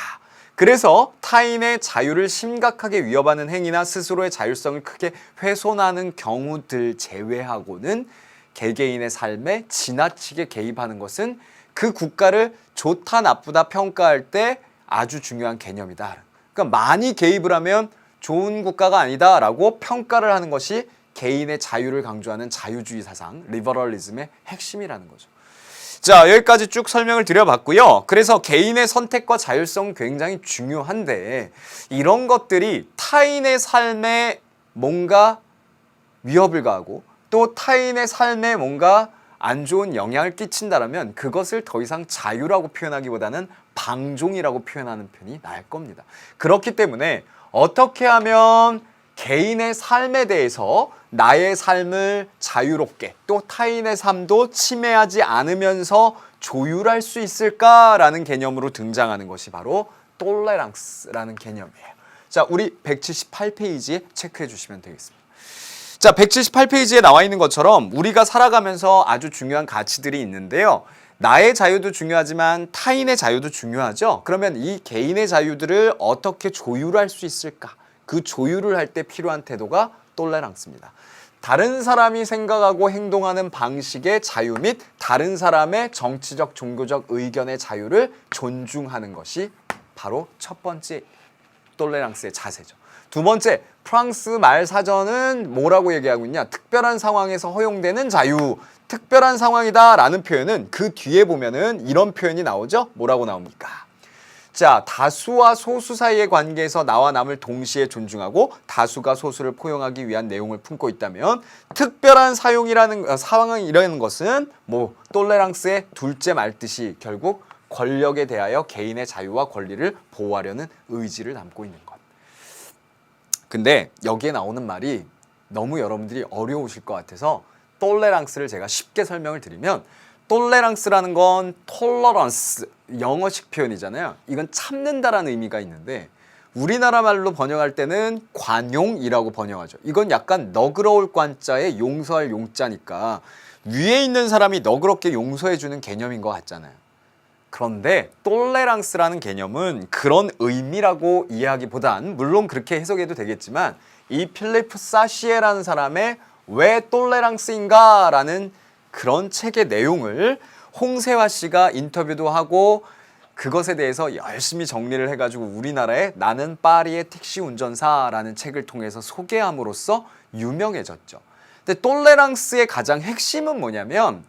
그래서 타인의 자유를 심각하게 위협하는 행위나 스스로의 자율성을 크게 훼손하는 경우들 제외하고는 개개인의 삶에 지나치게 개입하는 것은 그 국가를 좋다 나쁘다 평가할 때 아주 중요한 개념이다. 그러니까 많이 개입을 하면 좋은 국가가 아니다라고 평가를 하는 것이 개인의 자유를 강조하는 자유주의 사상, 리버럴리즘의 핵심이라는 거죠. 자, 여기까지 쭉 설명을 드려봤고요. 그래서 개인의 선택과 자율성은 굉장히 중요한데 이런 것들이 타인의 삶에 뭔가 위협을 가하고 또 타인의 삶에 뭔가 안 좋은 영향을 끼친다면 그것을 더 이상 자유라고 표현하기보다는 방종이라고 표현하는 편이 나을 겁니다. 그렇기 때문에 어떻게 하면 개인의 삶에 대해서 나의 삶을 자유롭게 또 타인의 삶도 침해하지 않으면서 조율할 수 있을까라는 개념으로 등장하는 것이 바로 톨레랑스라는 개념이에요. 자, 우리 178페이지에 체크해 주시면 되겠습니다. 자, 178페이지에 나와 있는 것처럼 우리가 살아가면서 아주 중요한 가치들이 있는데요. 나의 자유도 중요하지만 타인의 자유도 중요하죠. 그러면 이 개인의 자유들을 어떻게 조율할 수 있을까? 그 조율을 할 때 필요한 태도가 톨레랑스입니다. 다른 사람이 생각하고 행동하는 방식의 자유 및 다른 사람의 정치적, 종교적 의견의 자유를 존중하는 것이 바로 첫 번째 톨레랑스의 자세죠. 두 번째, 프랑스 말 사전은 뭐라고 얘기하고 있냐? 특별한 상황에서 허용되는 자유, 특별한 상황이다 라는 표현은 그 뒤에 보면은 이런 표현이 나오죠? 뭐라고 나옵니까? 자, 다수와 소수 사이의 관계에서 나와 남을 동시에 존중하고 다수가 소수를 포용하기 위한 내용을 품고 있다면 특별한 상황이라는 것은 뭐 톨레랑스의 둘째 말뜻이 결국 권력에 대하여 개인의 자유와 권리를 보호하려는 의지를 담고 있는 것. 근데 여기에 나오는 말이 너무 여러분들이 어려우실 것 같아서 톨레랑스를 제가 쉽게 설명을 드리면 톨레랑스라는 건 톨러런스, 영어식 표현이잖아요. 이건 참는다라는 의미가 있는데 우리나라 말로 번역할 때는 관용이라고 번역하죠. 이건 약간 너그러울 관자에 용서할 용자니까 위에 있는 사람이 너그럽게 용서해주는 개념인 것 같잖아요. 그런데 톨레랑스라는 개념은 그런 의미라고 이해하기보단 물론 그렇게 해석해도 되겠지만 이 필리프 사시에라는 사람의 왜 톨레랑스인가 라는 그런 책의 내용을 홍세화 씨가 인터뷰도 하고 그것에 대해서 열심히 정리를 해가지고 우리나라에 나는 파리의 택시 운전사라는 책을 통해서 소개함으로써 유명해졌죠. 근데 톨레랑스의 가장 핵심은 뭐냐면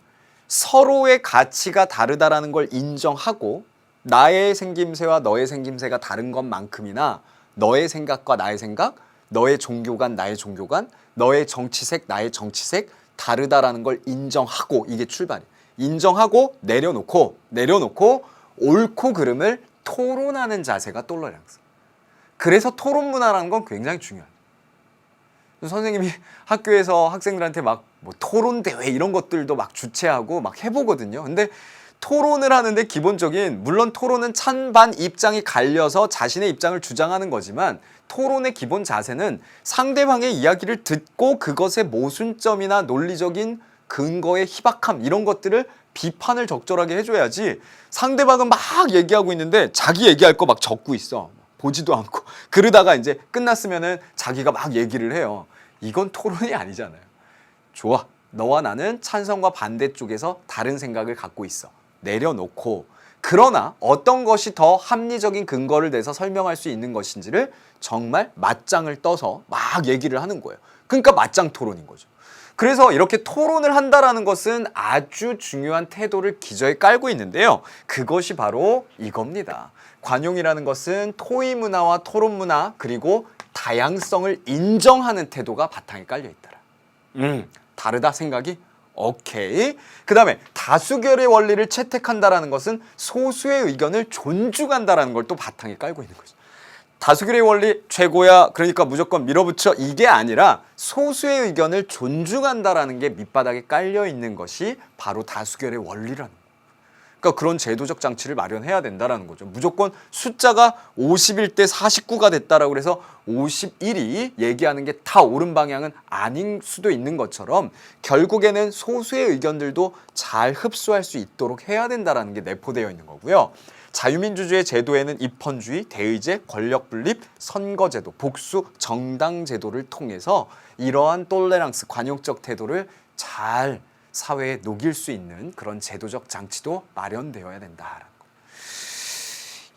서로의 가치가 다르다라는 걸 인정하고 나의 생김새와 너의 생김새가 다른 것만큼이나 너의 생각과 나의 생각, 너의 종교관, 나의 종교관, 너의 정치색, 나의 정치색 다르다라는 걸 인정하고 이게 출발이에요. 인정하고 내려놓고 옳고 그름을 토론하는 자세가 톨레랑스. 그래서 토론 문화라는 건 굉장히 중요해요. 선생님이 학교에서 학생들한테 막 뭐 토론 대회 이런 것들도 막 주최하고 막 해보거든요. 근데 토론을 하는데 기본적인, 물론 토론은 찬반 입장이 갈려서 자신의 입장을 주장하는 거지만 토론의 기본 자세는 상대방의 이야기를 듣고 그것의 모순점이나 논리적인 근거의 희박함 이런 것들을 비판을 적절하게 해줘야지, 상대방은 막 얘기하고 있는데 자기 얘기할 거 막 적고 있어. 보지도 않고. 그러다가 이제 끝났으면은 자기가 막 얘기를 해요. 이건 토론이 아니잖아요. 좋아. 너와 나는 찬성과 반대 쪽에서 다른 생각을 갖고 있어. 내려놓고, 그러나 어떤 것이 더 합리적인 근거를 내서 설명할 수 있는 것인지를 정말 맞짱을 떠서 막 얘기를 하는 거예요. 그러니까 맞짱 토론인 거죠. 그래서 이렇게 토론을 한다라는 것은 아주 중요한 태도를 기저에 깔고 있는데요. 그것이 바로 이겁니다. 관용이라는 것은 토의 문화와 토론 문화 그리고 다양성을 인정하는 태도가 바탕에 깔려 있더라. 다르다 생각이? 오케이. 그 다음에 다수결의 원리를 채택한다라는 것은 소수의 의견을 존중한다라는 걸 또 바탕에 깔고 있는 거죠. 다수결의 원리 최고야, 그러니까 무조건 밀어붙여, 이게 아니라 소수의 의견을 존중한다라는 게 밑바닥에 깔려 있는 것이 바로 다수결의 원리라는 거예요. 그러니까 그런 제도적 장치를 마련해야 된다라는 거죠. 무조건 숫자가 51대 49가 됐다라고 해서 51이 얘기하는 게 다 옳은 방향은 아닌 수도 있는 것처럼 결국에는 소수의 의견들도 잘 흡수할 수 있도록 해야 된다라는 게 내포되어 있는 거고요. 자유민주주의 제도에는 입헌주의, 대의제, 권력분립, 선거제도, 복수, 정당제도를 통해서 이러한 톨레랑스, 관용적 태도를 잘 사회에 녹일 수 있는 그런 제도적 장치도 마련되어야 된다라는 거.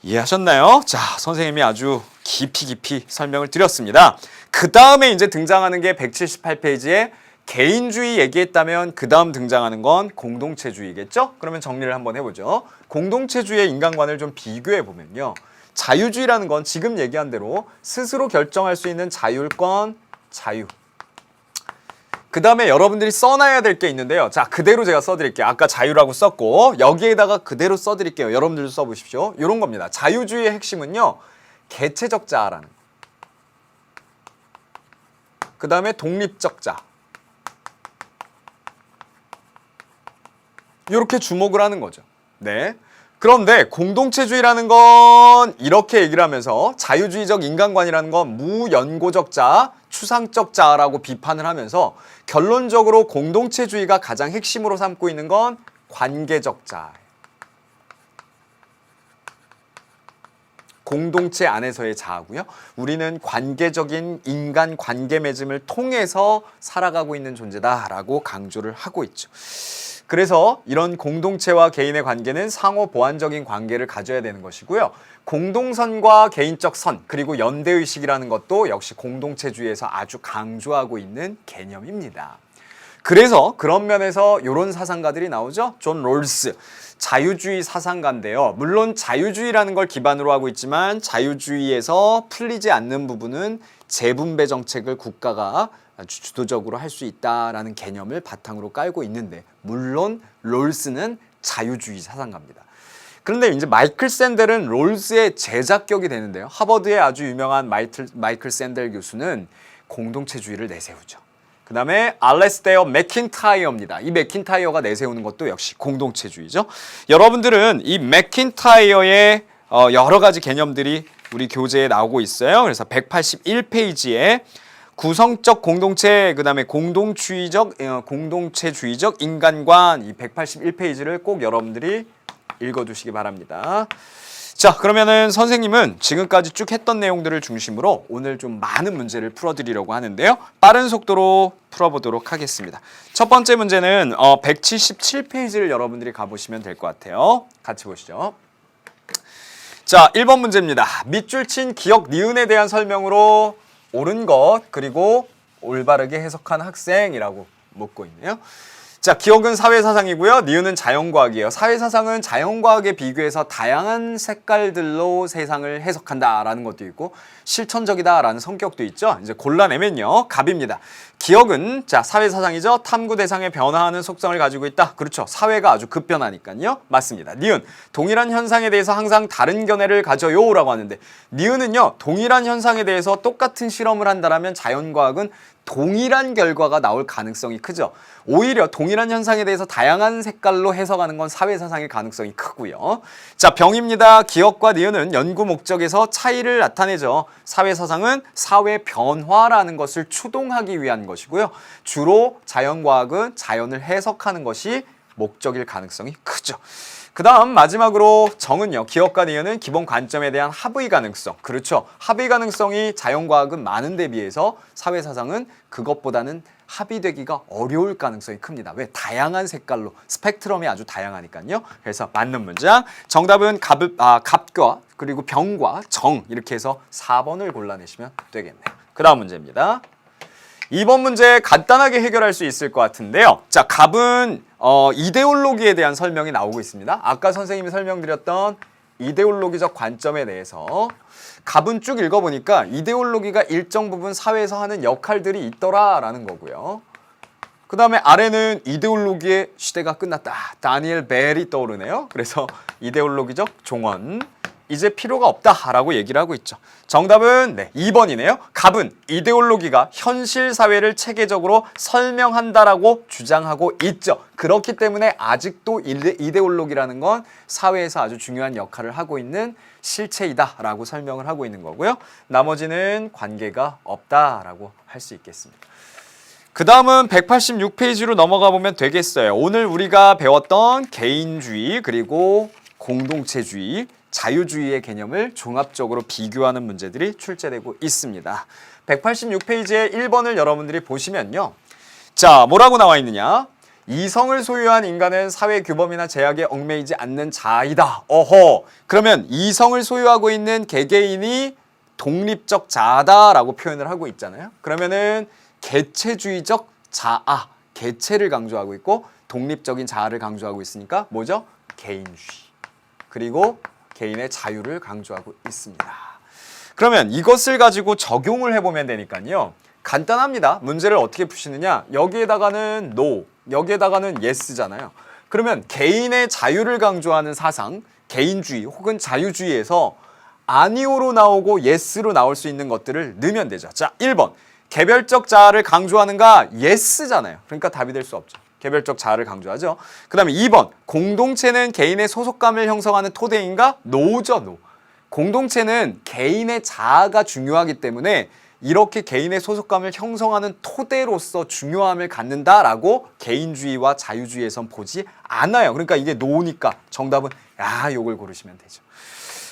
이해하셨나요? 자, 선생님이 아주 깊이 설명을 드렸습니다. 그 다음에 이제 등장하는 게 178페이지에 개인주의 얘기했다면 그 다음 등장하는 건 공동체주의겠죠? 그러면 정리를 한번 해보죠. 공동체주의의 인간관을 좀 비교해 보면요. 자유주의라는 건 지금 얘기한 대로 스스로 결정할 수 있는 자율권, 자유. 그 다음에 여러분들이 써놔야 될 게 있는데요. 자, 그대로 제가 써드릴게요. 아까 자유라고 썼고 여기에다가 그대로 써드릴게요. 여러분들도 써보십시오. 이런 겁니다. 자유주의의 핵심은요. 개체적 자라는, 그 다음에 독립적 자, 이렇게 주목을 하는 거죠. 네. 그런데 공동체주의라는 건 이렇게 얘기를 하면서 자유주의적 인간관이라는 건 무연고적 자, 추상적 자라고 비판을 하면서 결론적으로 공동체주의가 가장 핵심으로 삼고 있는 건 관계적 자. 공동체 안에서의 자아고요. 우리는 관계적인 인간 관계 맺음을 통해서 살아가고 있는 존재다라고 강조를 하고 있죠. 그래서 이런 공동체와 개인의 관계는 상호 보완적인 관계를 가져야 되는 것이고요. 공동선과 개인적 선, 그리고 연대의식이라는 것도 역시 공동체주의에서 아주 강조하고 있는 개념입니다. 그래서 그런 면에서 이런 사상가들이 나오죠. 존 롤스, 자유주의 사상가인데요. 물론 자유주의라는 걸 기반으로 하고 있지만 자유주의에서 풀리지 않는 부분은 재분배 정책을 국가가 아주 주도적으로 할 수 있다라는 개념을 바탕으로 깔고 있는데, 물론 롤스는 자유주의 사상가입니다. 그런데 이제 마이클 샌델은 롤스의 제작격이 되는데요. 하버드의 아주 유명한 마이클 샌델 교수는 공동체주의를 내세우죠. 그 다음에 알레스테어 맥킨타이어입니다. 이 맥킨타이어가 내세우는 것도 역시 공동체주의죠. 여러분들은 이 맥킨타이어의 여러 가지 개념들이 우리 교재에 나오고 있어요. 그래서 181페이지에 구성적 공동체, 그 다음에 공동체주의적 인간관, 이 181페이지를 꼭 여러분들이 읽어두시기 바랍니다. 자, 그러면은 선생님은 지금까지 쭉 했던 내용들을 중심으로 오늘 좀 많은 문제를 풀어드리려고 하는데요. 빠른 속도로 풀어보도록 하겠습니다. 첫 번째 문제는 177페이지를 여러분들이 가보시면 될 것 같아요. 같이 보시죠. 자, 1번 문제입니다. 밑줄 친 기억 니은에 대한 설명으로 옳은 것, 그리고 올바르게 해석한 학생이라고 묻고 있네요. 자, 기억은 사회사상이고요. 니은은 자연과학이에요. 사회사상은 자연과학에 비교해서 다양한 색깔들로 세상을 해석한다라는 것도 있고 실천적이다라는 성격도 있죠. 이제 골라내면요. 갑입니다. 기억은 자 사회사상이죠. 탐구 대상의 변화하는 속성을 가지고 있다. 그렇죠. 사회가 아주 급변하니까요. 맞습니다. 니은 동일한 현상에 대해서 항상 다른 견해를 가져요 라고 하는데 니은은요. 동일한 현상에 대해서 똑같은 실험을 한다라면 자연과학은 동일한 결과가 나올 가능성이 크죠. 오히려 동일한 현상에 대해서 다양한 색깔로 해석하는 건 사회사상의 가능성이 크고요. 자, 병입니다. 기억과 니은은 연구 목적에서 차이를 나타내죠. 사회사상은 사회 변화라는 것을 추동하기 위한 것이고요. 주로 자연과학은 자연을 해석하는 것이 목적일 가능성이 크죠. 그 다음 마지막으로 정은요. 기억과 니은은 기본 관점에 대한 합의 가능성. 그렇죠. 합의 가능성이 자연과학은 많은 데 비해서 사회사상은 그것보다는 합의되기가 어려울 가능성이 큽니다. 왜? 다양한 색깔로 스펙트럼이 아주 다양하니까요. 그래서 맞는 문장 정답은 갑과 그리고 병과 정 이렇게 해서 4번을 골라내시면 되겠네요. 그 다음 문제입니다. 2번 문제 간단하게 해결할 수 있을 것 같은데요. 자, 갑은 이데올로기에 대한 설명이 나오고 있습니다. 아까 선생님이 설명드렸던 이데올로기적 관점에 대해서 갑은 쭉 읽어보니까 이데올로기가 일정 부분 사회에서 하는 역할들이 있더라라는 거고요. 그 다음에 아래는 이데올로기의 시대가 끝났다. 다니엘 벨이 떠오르네요. 그래서 이데올로기적 종언. 이제 필요가 없다라고 얘기를 하고 있죠. 정답은 2번이네요. 갑은 이데올로기가 현실 사회를 체계적으로 설명한다라고 주장하고 있죠. 그렇기 때문에 아직도 이데올로기라는 건 사회에서 아주 중요한 역할을 하고 있는 실체이다라고 설명을 하고 있는 거고요. 나머지는 관계가 없다라고 할 수 있겠습니다. 그 다음은 186페이지로 넘어가 보면 되겠어요. 오늘 우리가 배웠던 개인주의 그리고 공동체주의 자유주의의 개념을 종합적으로 비교하는 문제들이 출제되고 있습니다. 186페이지의 1번을 여러분들이 보시면요. 자, 뭐라고 나와 있느냐? 이성을 소유한 인간은 사회 규범이나 제약에 얽매이지 않는 자아이다. 어허. 그러면 이성을 소유하고 있는 개개인이 독립적 자아다라고 표현을 하고 있잖아요. 그러면은 개체주의적 자아, 개체를 강조하고 있고 독립적인 자아를 강조하고 있으니까 뭐죠? 개인주의. 그리고 개인의 자유를 강조하고 있습니다. 그러면 이것을 가지고 적용을 해보면 되니까요. 간단합니다. 문제를 어떻게 푸시느냐. 여기에다가는 no, 여기에다가는 yes잖아요. 그러면 개인의 자유를 강조하는 사상, 개인주의 혹은 자유주의에서 아니오로 나오고 yes로 나올 수 있는 것들을 넣으면 되죠. 자, 1번. 개별적 자아를 강조하는가? yes잖아요. 그러니까 답이 될 수 없죠. 개별적 자아를 강조하죠. 그 다음에 2번. 공동체는 개인의 소속감을 형성하는 토대인가? no죠, no. 공동체는 개인의 자아가 중요하기 때문에 이렇게 개인의 소속감을 형성하는 토대로서 중요함을 갖는다라고 개인주의와 자유주의에선 보지 않아요. 그러니까 이게 no니까 정답은 요걸 고르시면 되죠.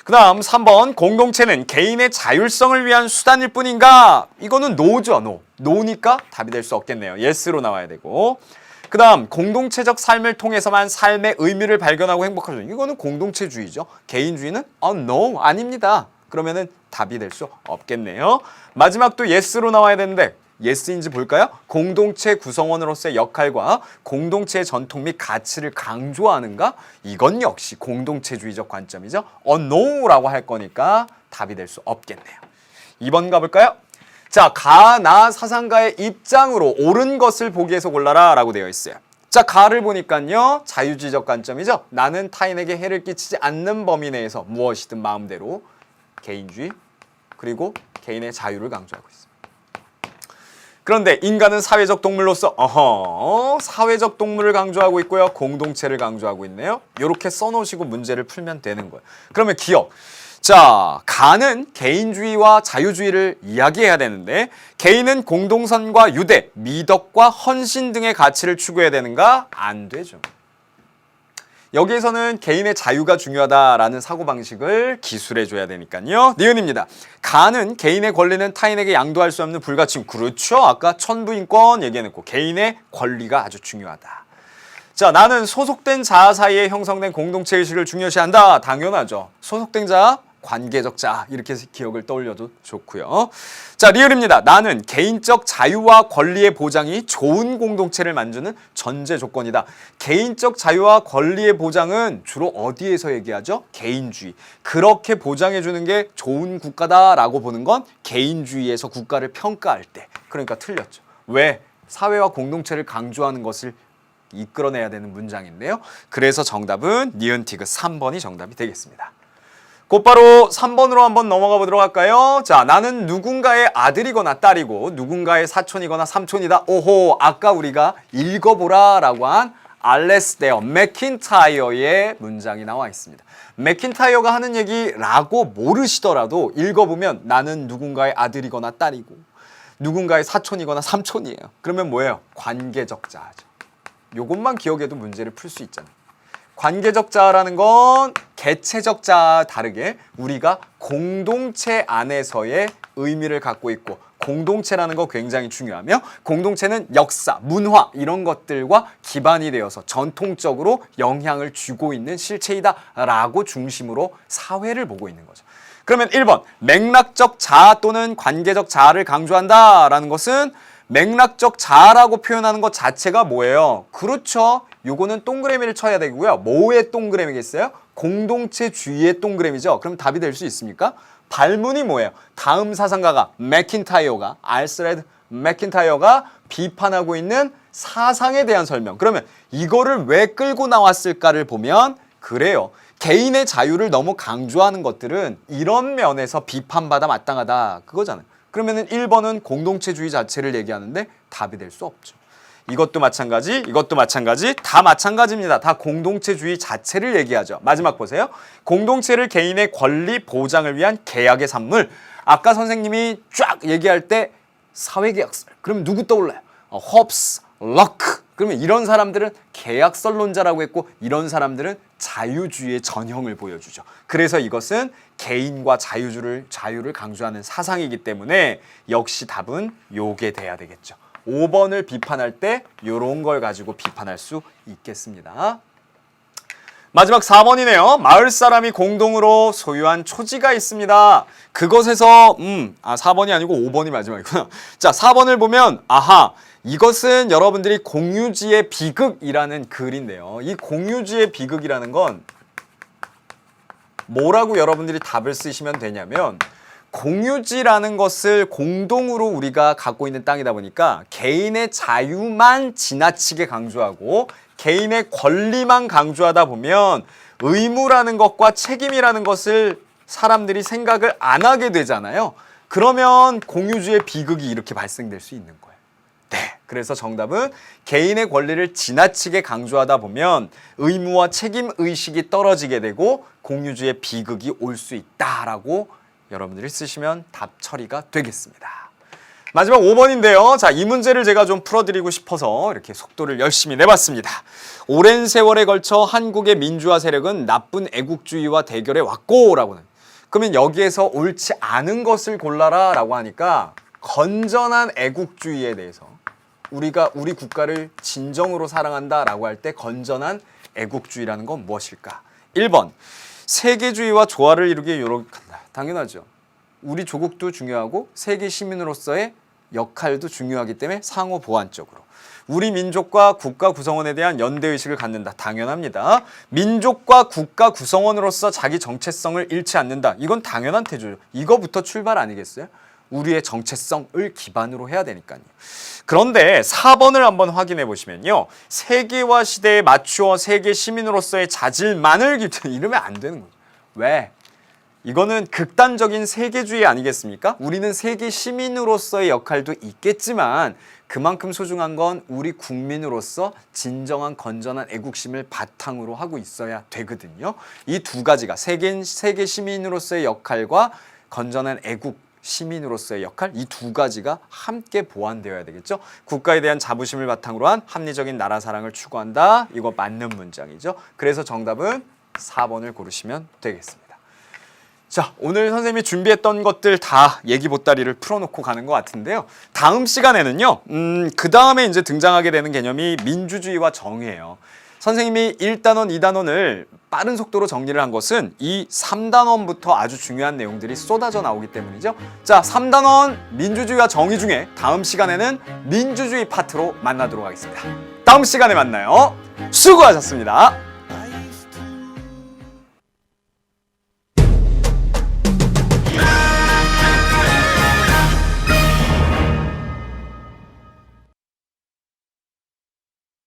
그 다음 3번. 공동체는 개인의 자율성을 위한 수단일 뿐인가? 이거는 no죠, no. no니까 답이 될 수 없겠네요. yes로 나와야 되고. 그 다음 공동체적 삶을 통해서만 삶의 의미를 발견하고 행복하죠. 이거는 공동체주의죠. 개인주의는 no, 아닙니다. 그러면은 답이 될 수 없겠네요. 마지막도 yes로 나와야 되는데 yes인지 볼까요? 공동체 구성원으로서의 역할과 공동체의 전통 및 가치를 강조하는가? 이건 역시 공동체주의적 관점이죠. no라고 할 거니까 답이 될 수 없겠네요. 2번 가볼까요? 자, 가나 사상가의 입장으로 옳은 것을 보기에서 골라라 라고 되어 있어요. 자, 가를 보니까요. 자유주의적 관점이죠. 나는 타인에게 해를 끼치지 않는 범위 내에서 무엇이든 마음대로 개인주의 그리고 개인의 자유를 강조하고 있습니다. 그런데 인간은 사회적 동물로서 사회적 동물을 강조하고 있고요. 공동체를 강조하고 있네요. 이렇게 써놓으시고 문제를 풀면 되는 거예요. 그러면 기억. 자, 가는 개인주의와 자유주의를 이야기해야 되는데 개인은 공동선과 유대, 미덕과 헌신 등의 가치를 추구해야 되는가? 안 되죠. 여기에서는 개인의 자유가 중요하다라는 사고방식을 기술해줘야 되니까요. 니은입니다. 가는 개인의 권리는 타인에게 양도할 수 없는 불가침. 그렇죠. 아까 천부인권 얘기해놓고 개인의 권리가 아주 중요하다. 자, 나는 소속된 자아 사이에 형성된 공동체의식을 중요시한다. 당연하죠. 소속된 자아, 관계적 자아 이렇게 해서 기억을 떠올려도 좋고요. 자, 리을입니다. 나는 개인적 자유와 권리의 보장이 좋은 공동체를 만드는 전제 조건이다. 개인적 자유와 권리의 보장은 주로 어디에서 얘기하죠? 개인주의. 그렇게 보장해주는 게 좋은 국가다라고 보는 건 개인주의에서 국가를 평가할 때. 그러니까 틀렸죠. 왜? 사회와 공동체를 강조하는 것을 이끌어내야 되는 문장인데요. 그래서 정답은 니은티그 3번이 정답이 되겠습니다. 곧바로 3번으로 한번 넘어가 보도록 할까요? 자, 나는 누군가의 아들이거나 딸이고 누군가의 사촌이거나 삼촌이다. 오호, 아까 우리가 읽어보라 라고 한 알레스데어 맥킨타이어의 문장이 나와 있습니다. 맥킨타이어가 하는 얘기라고 모르시더라도 읽어보면 나는 누군가의 아들이거나 딸이고 누군가의 사촌이거나 삼촌이에요. 그러면 뭐예요? 관계적 자아죠. 요것만 기억해도 문제를 풀 수 있잖아요. 관계적 자아라는 건 개체적 자아와 다르게 우리가 공동체 안에서의 의미를 갖고 있고 공동체라는 거 굉장히 중요하며 공동체는 역사, 문화 이런 것들과 기반이 되어서 전통적으로 영향을 주고 있는 실체이다라고 중심으로 사회를 보고 있는 거죠. 그러면 1번 맥락적 자아 또는 관계적 자아를 강조한다라는 것은 맥락적 자아라고 표현하는 것 자체가 뭐예요? 그렇죠. 요거는 동그라미를 쳐야 되고요. 뭐의 동그라미겠어요? 공동체주의의 동그라미죠. 그럼 답이 될 수 있습니까? 발문이 뭐예요? 다음 사상가가 맥킨타이어가 알프레드 맥킨타이어가 비판하고 있는 사상에 대한 설명. 그러면 이거를 왜 끌고 나왔을까를 보면 그래요. 개인의 자유를 너무 강조하는 것들은 이런 면에서 비판받아 마땅하다. 그거잖아요. 그러면은 1번은 공동체주의 자체를 얘기하는데 답이 될 수 없죠. 이것도 마찬가지, 이것도 마찬가지, 다 마찬가지입니다. 다 공동체주의 자체를 얘기하죠. 마지막 보세요. 공동체를 개인의 권리 보장을 위한 계약의 산물. 아까 선생님이 쫙 얘기할 때 사회계약설. 그럼 누구 떠올라요? 홉스, 럭크. 그러면 이런 사람들은 계약설론자라고 했고 이런 사람들은 자유주의의 전형을 보여주죠. 그래서 이것은 개인과 자유를 강조하는 사상이기 때문에 역시 답은 요게 돼야 되겠죠. 5번을 비판할 때 이런 걸 가지고 비판할 수 있겠습니다. 마지막 4번이네요. 마을 사람이 공동으로 소유한 초지가 있습니다. 그것에서 4번이 아니고 5번이 마지막이구나. 자, 4번을 보면 아하, 이것은 여러분들이 공유지의 비극이라는 글인데요. 이 공유지의 비극이라는 건 뭐라고 여러분들이 답을 쓰시면 되냐면 공유지라는 것을 공동으로 우리가 갖고 있는 땅이다 보니까 개인의 자유만 지나치게 강조하고 개인의 권리만 강조하다 보면 의무라는 것과 책임이라는 것을 사람들이 생각을 안 하게 되잖아요. 그러면 공유주의 비극이 이렇게 발생될 수 있는 거예요. 네, 그래서 정답은 개인의 권리를 지나치게 강조하다 보면 의무와 책임 의식이 떨어지게 되고 공유주의 비극이 올 수 있다라고 여러분들이 쓰시면 답 처리가 되겠습니다. 마지막 5번인데요. 자, 이 문제를 제가 좀 풀어드리고 싶어서 이렇게 속도를 열심히 내봤습니다. 오랜 세월에 걸쳐 한국의 민주화 세력은 나쁜 애국주의와 대결해 왔고 라고는. 그러면 여기에서 옳지 않은 것을 골라라 라고 하니까 건전한 애국주의에 대해서 우리가 우리 국가를 진정으로 사랑한다 라고 할 때 건전한 애국주의라는 건 무엇일까? 1번 세계주의와 조화를 이루기 노력한다. 당연하죠. 우리 조국도 중요하고 세계 시민으로서의 역할도 중요하기 때문에 상호 보완적으로 우리 민족과 국가 구성원에 대한 연대의식을 갖는다. 당연합니다. 민족과 국가 구성원으로서 자기 정체성을 잃지 않는다. 이건 당연한 태조죠. 이거부터 출발 아니겠어요? 우리의 정체성을 기반으로 해야 되니까요. 그런데 4번을 한번 확인해 보시면요. 세계화 시대에 맞추어 세계 시민으로서의 자질만을 이러면 안 되는 거죠. 왜? 이거는 극단적인 세계주의 아니겠습니까? 우리는 세계 시민으로서의 역할도 있겠지만 그만큼 소중한 건 우리 국민으로서 진정한 건전한 애국심을 바탕으로 하고 있어야 되거든요. 이 두 가지가 세계 시민으로서의 역할과 건전한 애국 시민으로서의 역할, 이 두 가지가 함께 보완되어야 되겠죠. 국가에 대한 자부심을 바탕으로 한 합리적인 나라 사랑을 추구한다. 이거 맞는 문장이죠. 그래서 정답은 4번을 고르시면 되겠습니다. 자, 오늘 선생님이 준비했던 것들 다 얘기 보따리를 풀어놓고 가는 것 같은데요. 다음 시간에는요, 그 다음에 이제 등장하게 되는 개념이 민주주의와 정의예요. 선생님이 1단원, 2단원을 빠른 속도로 정리를 한 것은 이 3단원부터 아주 중요한 내용들이 쏟아져 나오기 때문이죠. 자, 3단원 민주주의와 정의 중에 다음 시간에는 민주주의 파트로 만나도록 하겠습니다. 다음 시간에 만나요. 수고하셨습니다.